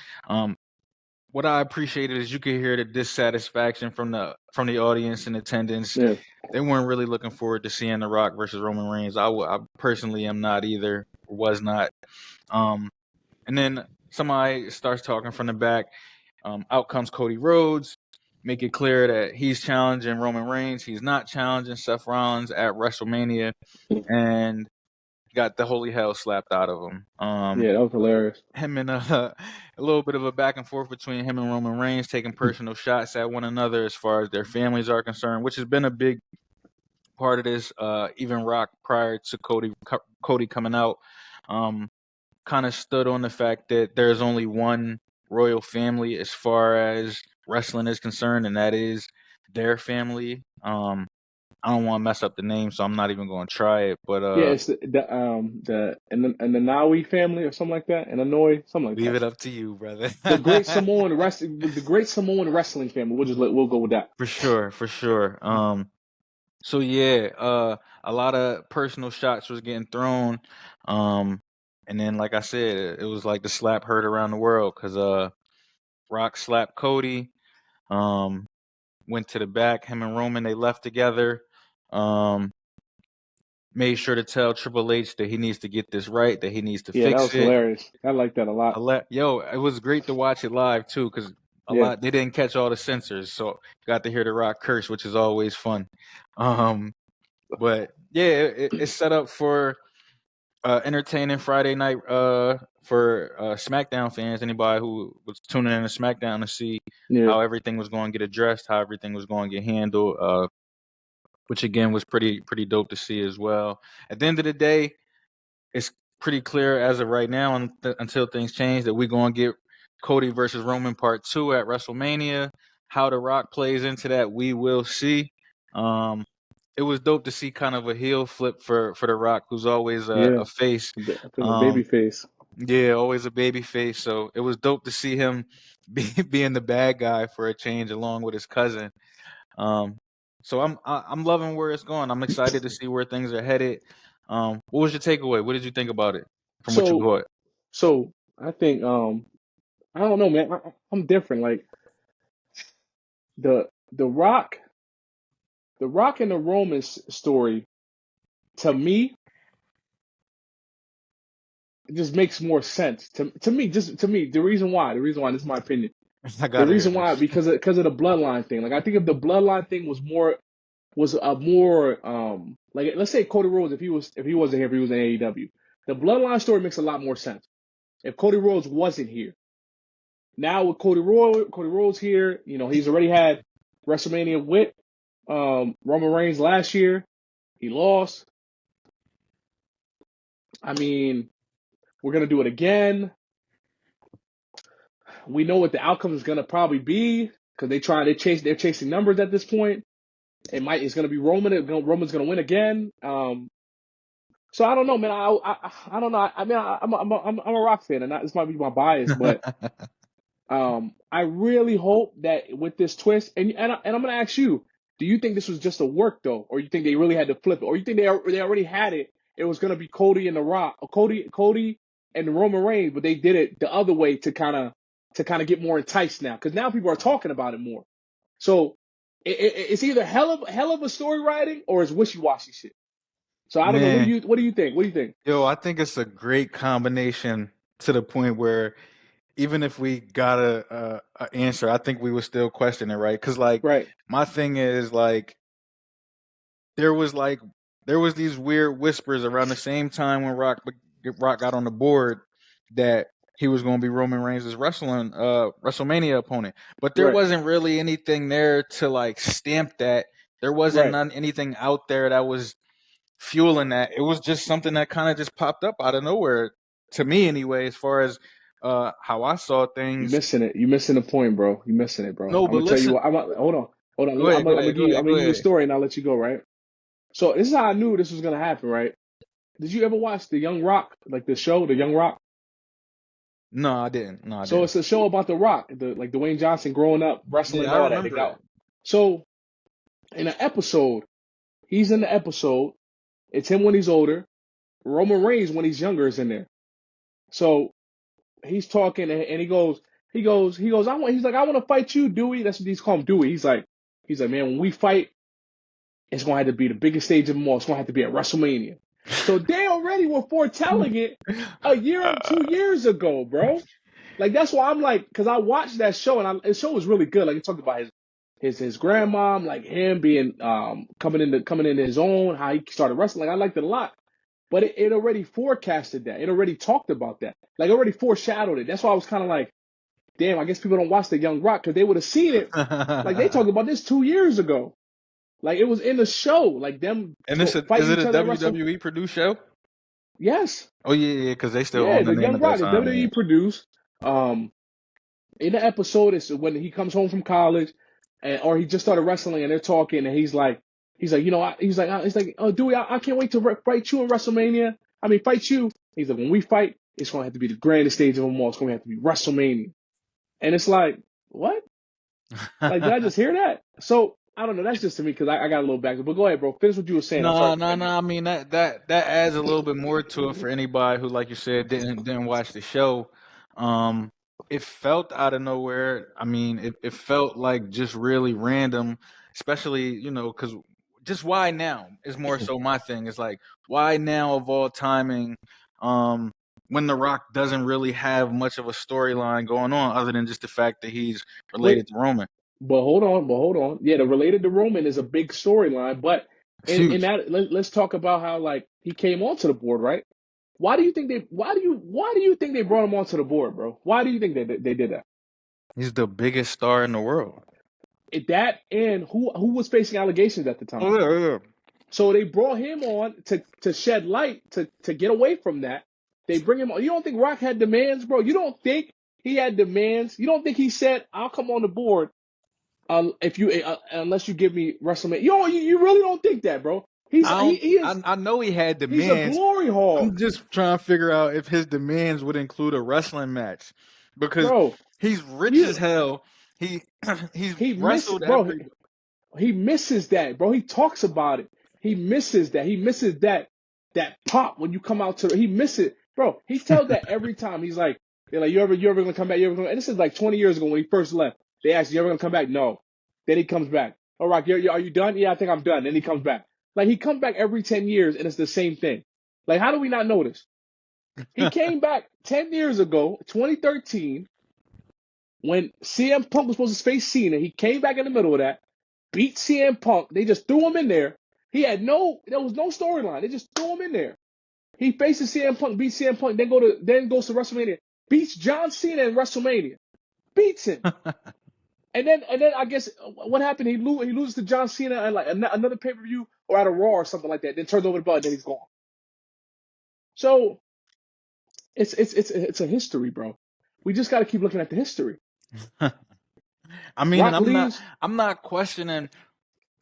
What I appreciated is you could hear the dissatisfaction from the audience in attendance. Yeah. They weren't really looking forward to seeing The Rock versus Roman Reigns. I personally am not either, or was not. Um, and then somebody starts talking from the back. Out comes Cody Rhodes, make it clear that he's challenging Roman Reigns. He's not challenging Seth Rollins at WrestleMania, and got the holy hell slapped out of him. Yeah, that was hilarious. Him and a little bit of a back and forth between him and Roman Reigns, taking personal shots at one another as far as their families are concerned, which has been a big part of this. Even Rock, prior to Cody coming out, um, kind of stood on the fact that there's only one royal family as far as wrestling is concerned, and that is their family. I don't want to mess up the name, so I'm not even going to try it. But Yeah, it's the Naui family or something like that, and Hanoi, something like leave that. it up to you, brother. The Great Samoan wrestling family. We'll go with that. For sure, for sure. So yeah, a lot of personal shots was getting thrown, and then like I said, it was like the slap heard around the world because Rock slapped Cody. Went to the back. Him and Roman, they left together. Made sure to tell Triple H that he needs to get this right, that he needs to Yeah, that fix was it. hilarious. I like that a lot. Yo, it was great to watch it live too, because Yeah. they didn't catch all the censors, so got to hear the Rock curse, which is always fun. But yeah, it's set up for entertaining Friday night for SmackDown fans. Anybody who was tuning in to SmackDown to see Yeah. how everything was going to get addressed, how everything was going to get handled, which again was pretty dope to see as well. At the end of the day, it's pretty clear as of right now, until things change, that we're going to get Cody versus Roman Part 2 at WrestleMania. How The Rock plays into that, we will see. It was dope to see kind of a heel flip for The Rock, who's always Yeah. a face. I think a baby face. Yeah, always a baby face. So it was dope to see him being the bad guy for a change, along with his cousin. So I'm loving where it's going. I'm excited to see where things are headed. What was your takeaway? What did you think about it from what you So caught? so I think I don't know, man. I'm different. Like the the Rock, the Rock and the Roman story, to me, it just makes more sense. To me, just to me, the reason why, this is my opinion. I The gotta hear reason why, this. because of the bloodline thing. Like I think if the bloodline thing was a more like, let's say Cody Rhodes, if he wasn't here, if he was in AEW, the bloodline story makes a lot more sense. If Cody Rhodes wasn't here, now with Cody Rhodes here, you know, he's already had WrestleMania with Roman Reigns last year. He lost. I mean, we're gonna do it again. We know what the outcome is gonna probably be because they're chasing numbers at this point. It's gonna be Roman. Roman's gonna win again. So I don't know, man. I don't know. I mean, I'm a Rock fan, and this might be my bias, but I really hope that with this twist, and I'm gonna ask you, do you think this was just a work though, or you think they really had to flip it, or you think they already had it? It was gonna be Cody and the Rock, or Cody and Roman Reigns, but they did it the other way to kind of get more enticed now, because now people are talking about it more. So it's either hell of a story writing or it's wishy washy shit. So I don't know. Man, What do you think? What do you think? yo, I think it's a great combination to the point where even if we got a answer, I think we would still question it, right? Because like Right, my thing is like there was like there was these weird whispers around the same time when Rock got on the board that he was going to be Roman Reigns' WrestleMania opponent, but there right, wasn't really anything there to like stamp that. There wasn't right. anything out there that was fueling that. It was just something that kind of just popped up out of nowhere to me, anyway. As far as how I saw You things. missing it. You missing the point, bro. You missing it, bro. No, I'm but gonna tell you listen, what. Hold on, hold on. go ahead, go ahead, go I'm ahead, go gonna give you the ahead. story, and I'll let you go. Right. So this is how I knew this was gonna happen. Right. Did you ever watch the Young Rock, like the show, the Young Rock? No, I didn't. No, I So didn't. it's a show about the Rock, like Dwayne Johnson growing up, wrestling, Yeah, and I all that. They remember got that. so in an episode, he's in the episode. It's him when he's older. Roman Reigns when he's younger is in there. So he's talking and he's like, I want to fight you, Dewey. That's what he's called him, Dewey. He's like, man, when we fight, it's gonna have to be the biggest stage of them all. It's gonna have to be at WrestleMania. So they already were foretelling it a year, 2 years ago, bro. Like that's why I'm like, because I watched that show and the show was really good. Like it talked about his grandmom, like him being coming into his own, how he started wrestling. Like I liked it a lot. But it already forecasted that. It already talked about that. Like already foreshadowed it. That's why I was kind of like, damn, I guess people don't watch the Young Rock because they would have seen it. Like they talked about this 2 years ago. Like it was in the show. Like them And is fighting it each a other at Wrestle. WWE produced show? Yes. Oh yeah, yeah, because they still Yeah, own the the name Young at that Rock is time. Yeah. WWE produced. Um, in the episode, it's when he comes home from college, or he just started wrestling, and they're talking, and he's like, you know, oh, Dewey, I can't wait to fight you in WrestleMania. I mean, fight you. He's like, when we fight, it's gonna have to be the grandest stage of them all. It's gonna have to be WrestleMania, and it's like, what? Like, did I just hear that? So I don't know. That's just to me because I got a little back. But go ahead, bro. Finish what you were saying. I'm sorry No, for no, cutting no. you. I mean that adds a little bit more to it for anybody who, like you said, didn't watch the show. Um, it felt out of nowhere. I mean, it felt like just really random, especially, because just why now is more so my thing. It's like, why now of all timing, um, when The Rock doesn't really have much of a storyline going on other than just the fact that he's Wait, related to Roman. but hold on. Yeah, the related to Roman is a big storyline, but It's in huge. that let's talk about how like he came onto the board, right? Why do you think they brought him onto the board, bro? Why do you think they did that? He's the biggest star in the world. That and who was facing allegations at the time? Oh yeah, yeah. So they brought him on to shed light to get away from that. They bring him on. You don't think Rock had demands, bro? You don't think he had demands? You don't think he said, "I'll come on the board if you unless you give me WrestleMania"? You really don't think that, bro? He's I he, don't. he is I know he had he's a demands. glory hog, I'm just trying to figure out if his demands would include a wrestling match, because bro. he's rich as You hell. He he's he miss wrestled bro. every. He misses that, bro. He talks about it. He misses that. He misses that pop when you come out to. He misses, bro. He tells that every time. He's like, they're like, you ever gonna come back? You ever gonna? And this is like 20 years ago when he first left. They asked, you ever gonna come back? No. Then he comes back. All right, are you done? Yeah, I think I'm done. Then he comes back. Like he comes back every 10 years, and it's the same thing. Like, how do we not notice? He came back 10 years ago, 2013, when CM Punk was supposed to face Cena. He came back in the middle of that, beat CM Punk. They just threw him in there. There was no storyline. They just threw him in there. He faces CM Punk, beats CM Punk, then goes to WrestleMania, beats John Cena in WrestleMania, beats him. And then I guess what happened? He loses to John Cena at like another pay per view or at a Raw or something like that. Then turns over the belt, and then he's gone. So it's a history, bro. We just got to keep looking at the history. I mean, and Rock leaves. I'm not questioning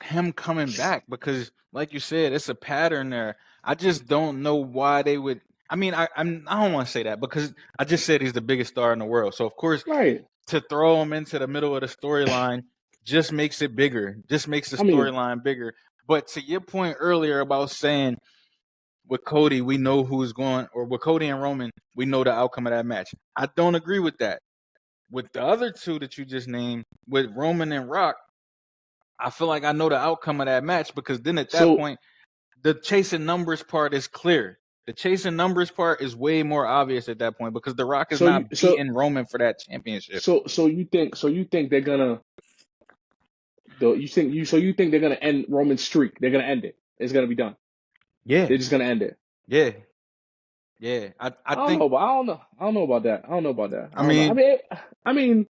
him coming back, because, like you said, it's a pattern there. I just don't know why they would. I mean, I don't want to say that, because I just said he's the biggest star in the world. So of course, Right. to throw him into the middle of the storyline just makes it bigger. Just makes the I mean, storyline bigger. But to your point earlier about saying, with Cody, we know who's going, or with Cody and Roman, we know the outcome of that match. I don't agree with that. With the other two that you just named, with Roman and Rock, I feel like I know the outcome of that match, because then at that so point, the chasing numbers part is clear. The chasing numbers part is way more obvious at that point, because The Rock is so you not so beating Roman for that championship. so you think they're gonna you think they're gonna end Roman's streak? They're gonna end it. It's gonna be done. Yeah, They're just gonna end it. yeah, yeah. I I don't think. know, but I don't know about that. I don't know about that. I I don't know. mean, I mean,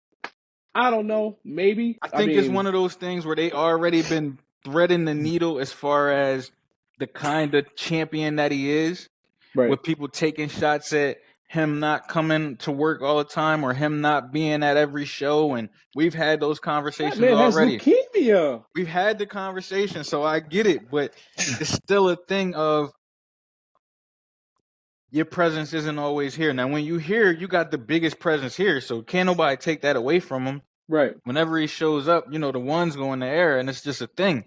I don't know. Maybe. I I think it's mean, one of those things where they already been threading the needle as far as the kind of champion that he is, right. with people taking shots at him not coming to work all the time, or him not being at every show. And we've had those That conversations man has already. leukemia. We've had the conversation, so I get it, but it's still a thing of your presence isn't always here. Now, when you here, you got the biggest presence here, so can't nobody take that away from him. Right. Whenever he shows up, the ones go in the air, and it's just a thing.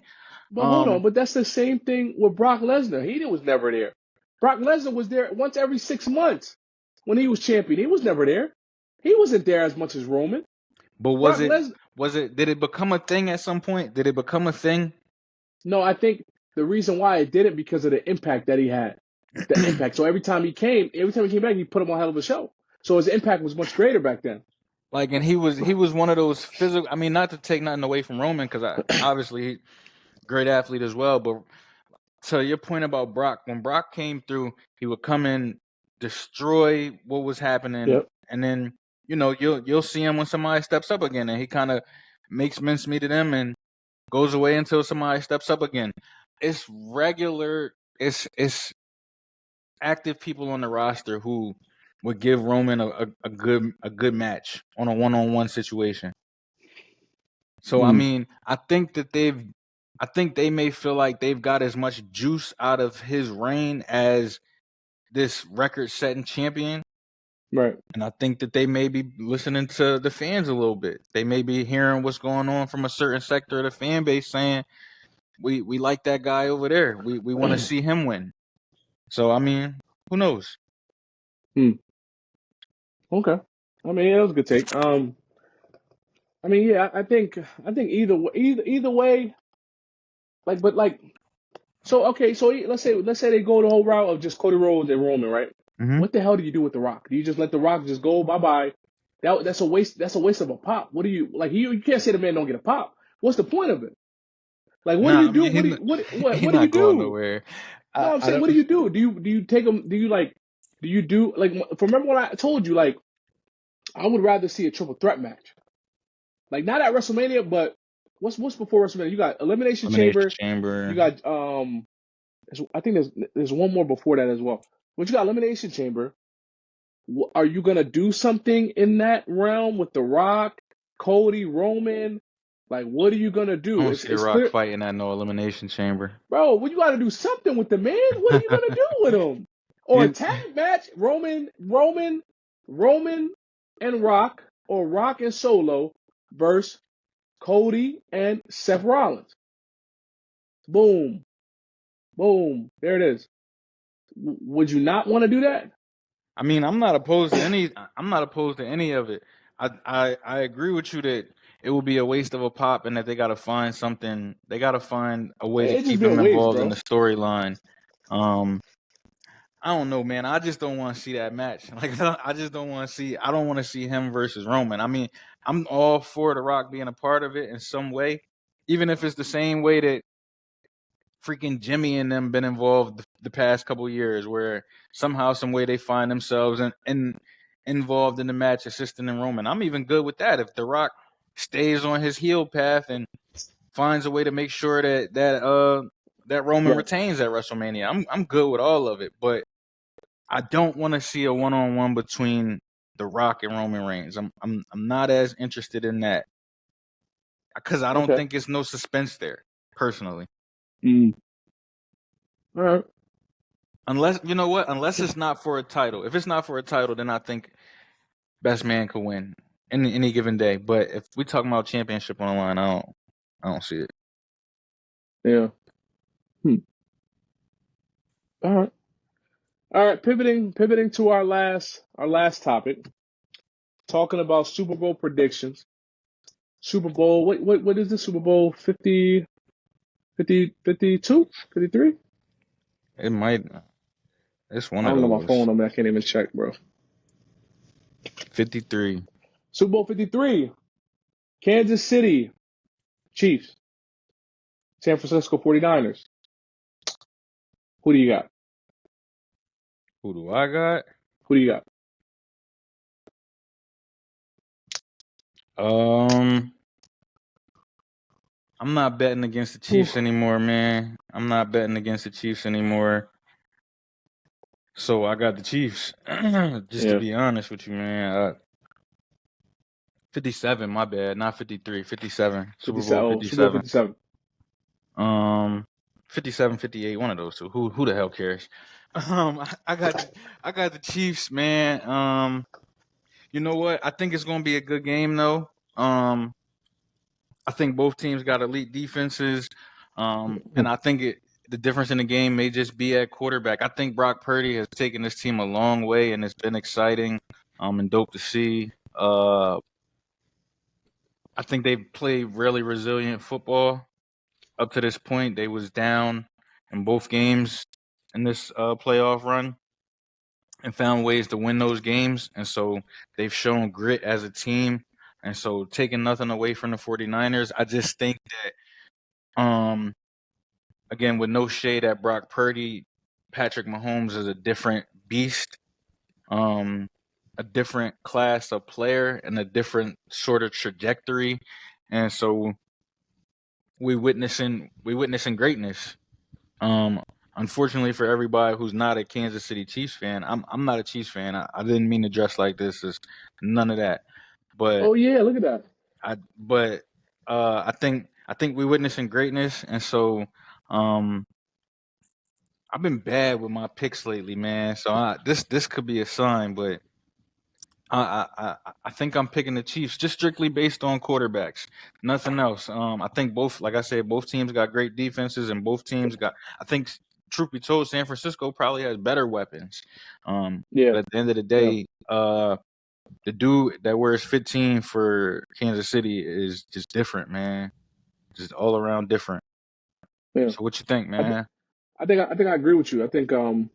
But hold on. Um, But that's the same thing with Brock Lesnar. He was never there. Brock Lesnar was there once every 6 months when he was champion. He was never there. He wasn't there as much as Roman. but Brock Lesnar. did it become a thing at some point? Did it become a thing? No, I think the reason why it did it because of the impact that he had. The impact. So every time he came back, he put him on a hell of a show. So his impact was much greater back then. Like, and he was one of those physical. I mean, not to take nothing away from Roman, because I obviously great athlete as well. But to your point about Brock, when Brock came through, he would come in, destroy what was happening, Yep. and then you'll see him when somebody steps up again, and he kind of makes mincemeat of them and goes away until somebody steps up again. It's regular. It's active people on the roster who would give Roman a good match on a one-on-one situation. So I Mm, mean, I think they may feel like they've got as much juice out of his reign as this record-setting champion, right. and I think that they may be listening to the fans a little bit. They may be hearing what's going on from a certain sector of the fan base, saying we like that guy over there. We want to see him win. So I mean, who knows? Mm, okay. I mean, yeah, that was a good take. I mean, yeah, I think either way, like, but like, so okay, so let's say they go the whole route of just Cody Rhodes and Roman, right? Mm-hmm. What the hell do you do with The Rock? Do you just let The Rock just go bye bye? That's a waste. That's a waste of a pop. What do you like? You can't say the man don't get a pop. What's the point of it? Like, what do Nah, you I do? mean What do you he what do you not going do? nowhere. No, I'm I saying, don't. what do you do? Do you take them? Do you like? Do you do like? Remember when I told you like I would rather see a triple threat match, like not at WrestleMania, but what's before WrestleMania? You got Elimination Elimination Chamber. You Chamber. got I think there's one more before that as well. But you got Elimination Chamber. Are you gonna do something in that realm with The Rock, Cody, Roman? Like, what are you gonna I do? don't It's see The it's Rock clear, fighting at no Elimination Chamber. bro. Well, you got to do something with the man. What are you gonna do with him? Or a You, tag match, Roman, and Rock, or Rock and Solo versus Cody and Seth Rollins. Boom, boom. There it is. Would you not want to do that? I mean, I'm not opposed to any. I'm not opposed to any of it. I agree with you that it will be a waste of a pop, and that they got to find something. They got to find a way to It just keep be a him waste, involved in bro. the storyline. Um, I don't know, man. I just don't want to see that match. Like, I just don't want to see. I don't want to see him versus Roman. I mean, I'm all for The Rock being a part of it in some way, even if it's the same way that freaking Jimmy and them been involved the past couple years, where somehow, some way, they find themselves in involved in the match, assisting in Roman. I'm even good with that if The Rock stays on his heel path and finds a way to make sure that Roman Right. retains at WrestleMania. I'm good with all of it, but I don't want to see a one-on-one between The Rock and Roman Reigns. I'm not as interested in that because I don't Okay. think it's no suspense there, personally. Mm. All right. Unless, you know what? Unless it's not for a title. If it's not for a title, then I think best man could win any given day. But if we talking about championship on the line, I don't see it. Yeah. Hmm. All right. All right. Pivoting to our last topic, talking about Super Bowl predictions. Super Bowl. What is this? Super Bowl 50, 50, 52, 53? It might. It's one I of don't know my those. phone number. I can't even check, bro. 53. Super Bowl 53. Kansas City Chiefs. San Francisco 49ers. Who do you got? Who do I got? Who do you got? Um, I'm not betting against the Chiefs Oof. anymore, man. I'm not betting against the Chiefs anymore. So I got the Chiefs. Just to Yeah. be honest with you, man. 57, my bad. Not 53. 57. Super Bowl 57. Oh, Super Bowl 57. 57. Um, 57, 58. One of those two. Who the hell cares? I got the Chiefs, man. You know what? I think it's gonna be a good game though. I think both teams got elite defenses. And I think the difference in the game may just be at quarterback. I think Brock Purdy has taken this team a long way, and it's been exciting, and dope to see. I think they've played really resilient football up to this point. They was down in both games in this playoff run and found ways to win those games. And so they've shown grit as a team. And so taking nothing away from the 49ers, I just think that again, with no shade at Brock Purdy, Patrick Mahomes is a different beast, um, a different class of player, and a different sort of trajectory. And so we witnessing greatness. Um, Unfortunately for everybody who's not a Kansas City Chiefs fan, I'm not a Chiefs fan. I didn't mean to dress like this. It's none of that. But Oh yeah, look at that. I think we're witnessing greatness, and so um, I've been bad with my picks lately, man. So this could be a sign, but I think I'm picking the Chiefs just strictly based on quarterbacks, nothing else. I think both, like I said, both teams got great defenses, and both teams got. I think, truth be told, San Francisco probably has better weapons. Yeah. But at the end of the Yeah. day, the dude that wears 15 for Kansas City is just different, man. Just all around different. Yeah, So what you think, I, th- man? I think I agree with you. I think I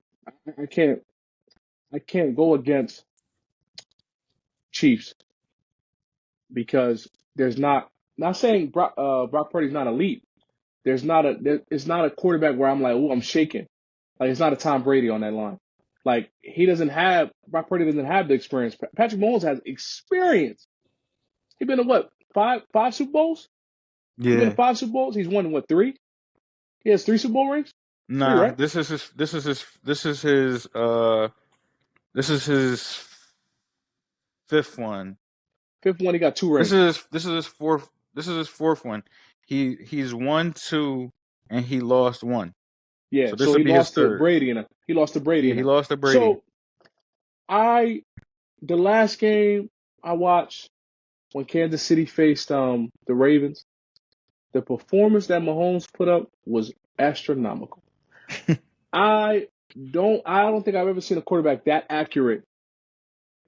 can't go against Chiefs because there's not saying Brock Purdy's not elite. It's not a quarterback where I'm like, oh, I'm shaking. Like it's not a Tom Brady on that line. Like he doesn't have Brock Purdy doesn't have the experience. Patrick Mahomes has experience. He's been to what five Super Bowls? He's been to Yeah. five Super Bowls. He's won what three? He has three Super Bowl rings. Three, Nah, right? this is his fifth one. Fifth one, he got two This rings. is this is his fourth. This is his fourth one. He's won two and he lost one. Yeah. So this So will he be his lost to third. Brady and he lost to Brady Yeah, and he lost to Brady. So I the last game I watched when Kansas City faced the Ravens, the performance that Mahomes put up was astronomical. I don't think I've ever seen a quarterback that accurate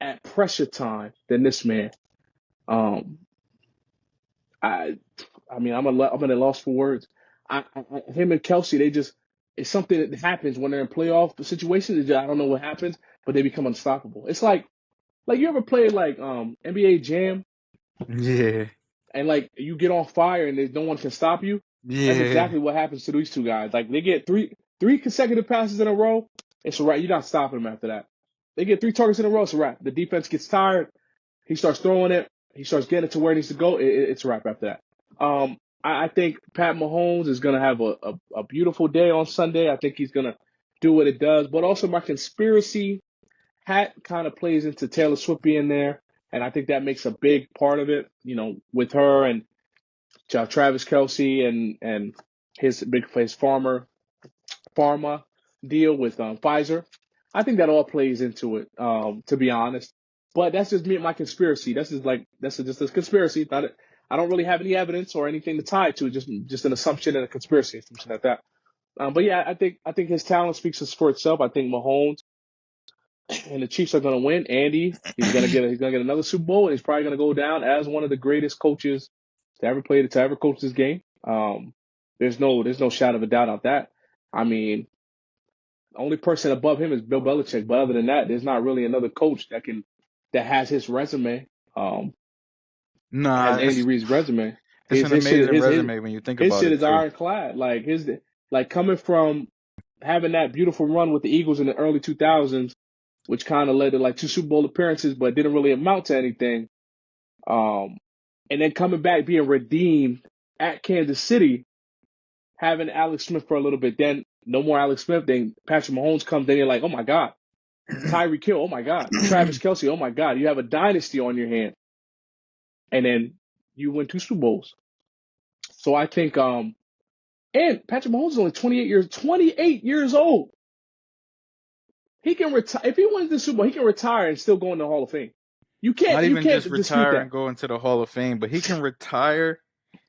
at pressure time than this man. Um, I I mean I'm at a loss for words. Him and Kelsey, they just it's something that happens when they're in playoff situations. I don't know what happens, but they become unstoppable. It's like you ever played like NBA Jam Yeah. and like you get on fire and there's no one can stop you. That's Yeah. exactly what happens to these two guys. Like they get three consecutive passes in a row, it's a wrap. You're not stopping them after that. They get three targets in a row, it's a wrap. The defense gets tired. He starts throwing it. He starts getting it to where it needs to go. It's a wrap after that. I think Pat Mahomes is gonna have a beautiful day on Sunday. I think he's gonna do what it does. But also my conspiracy hat kind of plays into Taylor Swift being there, and I think that makes a big part of it. You know, with her and Travis Kelsey and his pharma deal with Pfizer. I think that all plays into it. To be honest, but that's just me and my conspiracy. Just a conspiracy. I don't really have any evidence or anything to tie it to. Just an assumption and a conspiracy, something like that. But yeah, I think his talent speaks for itself. I think Mahomes and the Chiefs are going to win. Andy, he's gonna get another Super Bowl, and he's probably going to go down as one of the greatest coaches to ever coach this game. There's no shadow of a doubt of that. I mean, the only person above him is Bill Belichick, but other than that, there's not really another coach that has his resume. Um, Nah, has Andy Reid's resume. it's an His shit amazing resume when you think his about shit it is too. ironclad. Like coming from having that beautiful run with the Eagles in the early 2000s, which kind of led to like two Super Bowl appearances, but didn't really amount to anything. Um, and then coming back being redeemed at Kansas City, having Alex Smith for a little bit, then no more Alex Smith, then Patrick Mahomes comes, then you're like, oh my God, Tyreek Hill, oh my God, Travis Kelsey, oh my God, you have a dynasty on your hand, and then you win two Super Bowls. So I think, and Patrick Mahomes is only 28 years old. He can retire if he wins the Super Bowl. He can retire and still go in the Hall of Fame. Not You even just can't dispute retire and that go into the Hall of Fame, but he can retire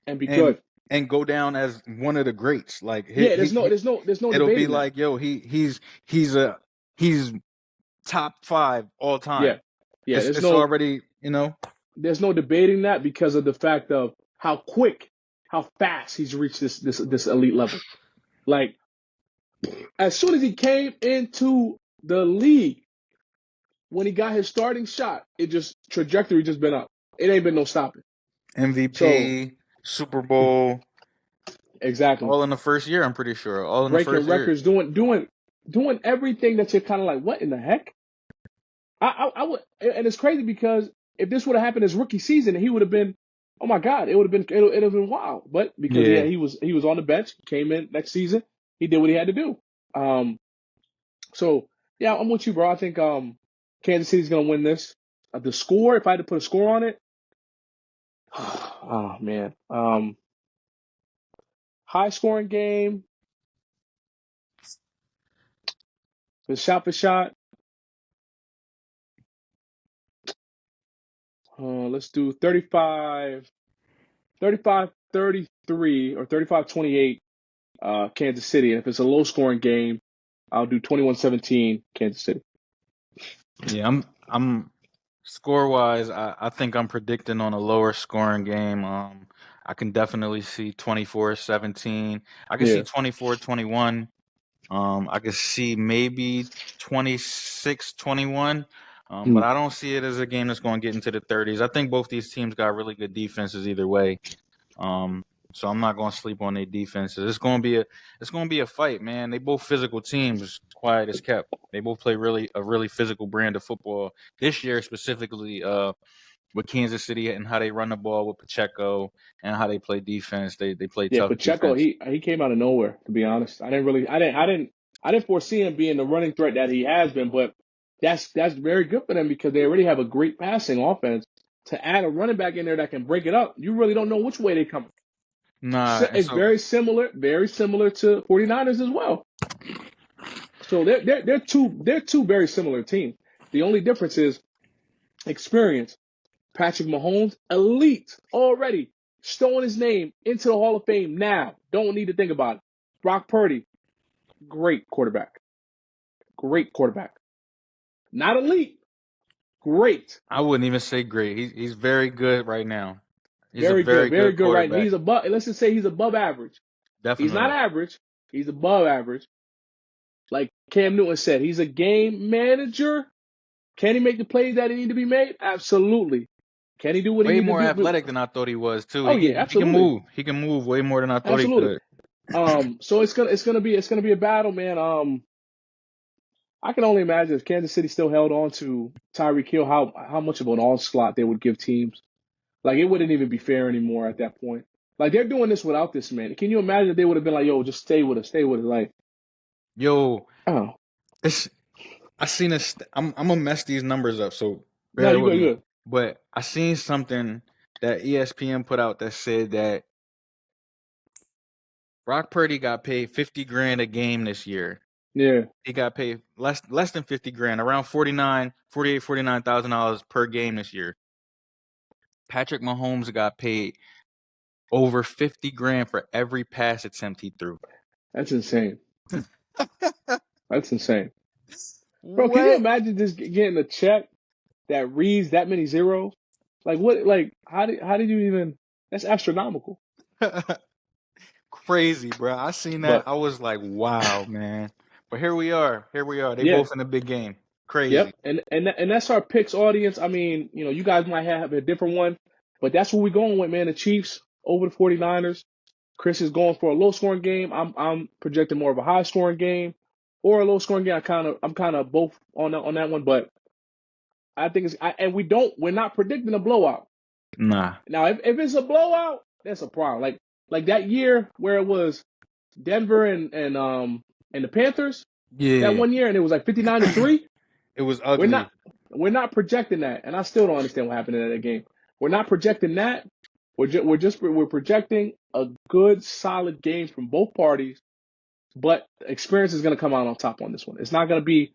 and be and good. go down as one of the greats. Like Yeah, he there's no it'll be debating that. like, yo, he's top five all Yeah, time. yeah. It's already, There's no debating that because of the fact of how fast he's reached this elite level. Like as soon as he came into the league, when he got his starting shot, it just trajectory just been up. It ain't been no stopping. So MVP, Super Bowl, exactly, all in the first year. I'm pretty sure all in the breaking first year. records, doing everything that you're kind of like, what in the heck? I would, and it's crazy because if this would have happened his rookie season, he would have been, oh my God, it would have been, it would have been wild. But because Yeah. he was on the bench, came in next season, he did what he had to do. Um, so yeah, I'm with you, bro. I think Kansas City's gonna win this. The score, if I had to put a score on it, oh man, high scoring game, the shot for shot. Let's do 33 or 35-28 Kansas City. And if it's a low scoring game, I'll do 21-17 Kansas City. Yeah, I'm Score wise, I think I'm predicting on a lower scoring game. I can definitely see 24-17. I can see Yeah. 24-21. I could see maybe 26-21. But Mm. I don't see it as a game that's going to get into the 30s. I think both these teams got really good defenses either way. Um, so I'm not going to sleep on their defenses. It's going to be a fight, man. They both physical teams, quiet as kept. They both play a really physical brand of football this year specifically. With Kansas City and how they run the ball with Pacheco and how they play defense. They play Yeah, tough Pacheco, defense. he came out of nowhere, to be honest. I didn't foresee him being the running threat that he has been, but that's very good for them because they already have a great passing offense. To add a running back in there that can break it up, you really don't know which way they come. Nah, and It's so very similar to 49ers as well. So they're two very similar teams. The only difference is experience. Patrick Mahomes, elite already, stowing his name into the Hall of Fame now. Don't need to think about it. Brock Purdy, great quarterback. Great quarterback. Not elite, great. I wouldn't even say great. He's very good right now. He's a Very good. very Very good good right now. quarterback. He's above, let's just say he's above average. He's not Definitely. average. He's above average. Like Cam Newton said, he's a game manager. Can he make the plays that need to be made? Absolutely. Can he do what he Way need to more do? athletic than I thought he was too. Oh He yeah, can he can absolutely. move. He can move way more than I thought he Absolutely. could. So it's gonna be a battle, man. I can only imagine if Kansas City still held on to Tyreek Hill, how much of an onslaught they would give teams. Like it wouldn't even be fair anymore at that point. Like they're doing this without this man. Can you imagine if they would have been like, "Yo, just stay with us, stay with us"? Like, Yo, oh it's I seen this. I'm gonna mess these numbers up, so no, bear you with good, you me. good. But I seen something that ESPN put out that said that Brock Purdy got paid 50 grand a game this year. Yeah, He got paid less than 50 grand, around 49 dollars per game this year. Patrick Mahomes got paid over 50 grand for every pass attempt he threw. that's insane. That's insane, bro. Can you What? imagine just getting a check that reads that many zeros? Like what? Like how did you even? That's astronomical. Crazy, bro. I seen that. But I was like, wow, man. But here we are. Here we are. They yeah, both in the big game. Crazy. yep, and that's our picks audience. I mean, you guys might have a different one, but that's what we're going with, man. The Chiefs over the 49ers. Chris is going for a low scoring game. I'm projecting more of a high scoring game or a low scoring game. I'm kind of both on that one, but I think and we're not predicting a blowout. Nah. Now if it's a blowout, that's a problem. Like that year where it was Denver and the Panthers that Yeah. one year and it was like 59-3. It was We're ugly. not we're not projecting that, and I still don't understand what happened in that game. We're not projecting that. We're projecting a good solid game from both parties, but experience is going to come out on top on this one. It's not going to be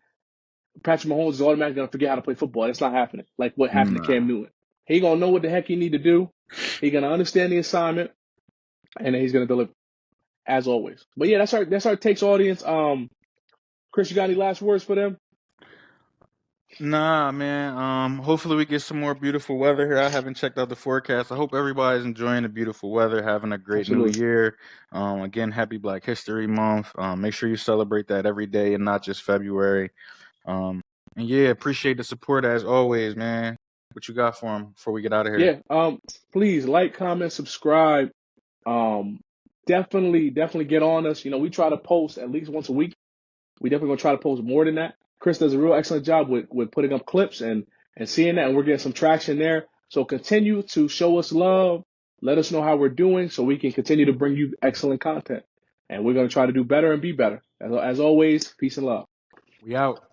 Patrick Mahomes is automatically going to forget how to play football. It's not happening. Like what happened to Nah. Cam Newton. He gonna know what the heck he need to do. He gonna understand the assignment, and then he's gonna deliver as always. But yeah, that's our takes audience. Chris, you got any last words for them? Nah, man. Hopefully we get some more beautiful weather here. I haven't checked out the forecast. I hope everybody's enjoying the beautiful weather, having a great new Absolutely. year. Again, happy Black History Month. Make sure you celebrate that every day and not just February. Um, and yeah, appreciate the support as always, man. What you got for him before we get out of here? Yeah. Please like, comment, subscribe. Um, definitely get on us. We try to post at least once a week. We definitely gonna try to post more than that. Chris does a real excellent job with putting up clips and seeing that, and we're getting some traction there. So continue to show us love. Let us know how we're doing, so we can continue to bring you excellent content. And we're gonna try to do better and be better. As always, peace and love. We out.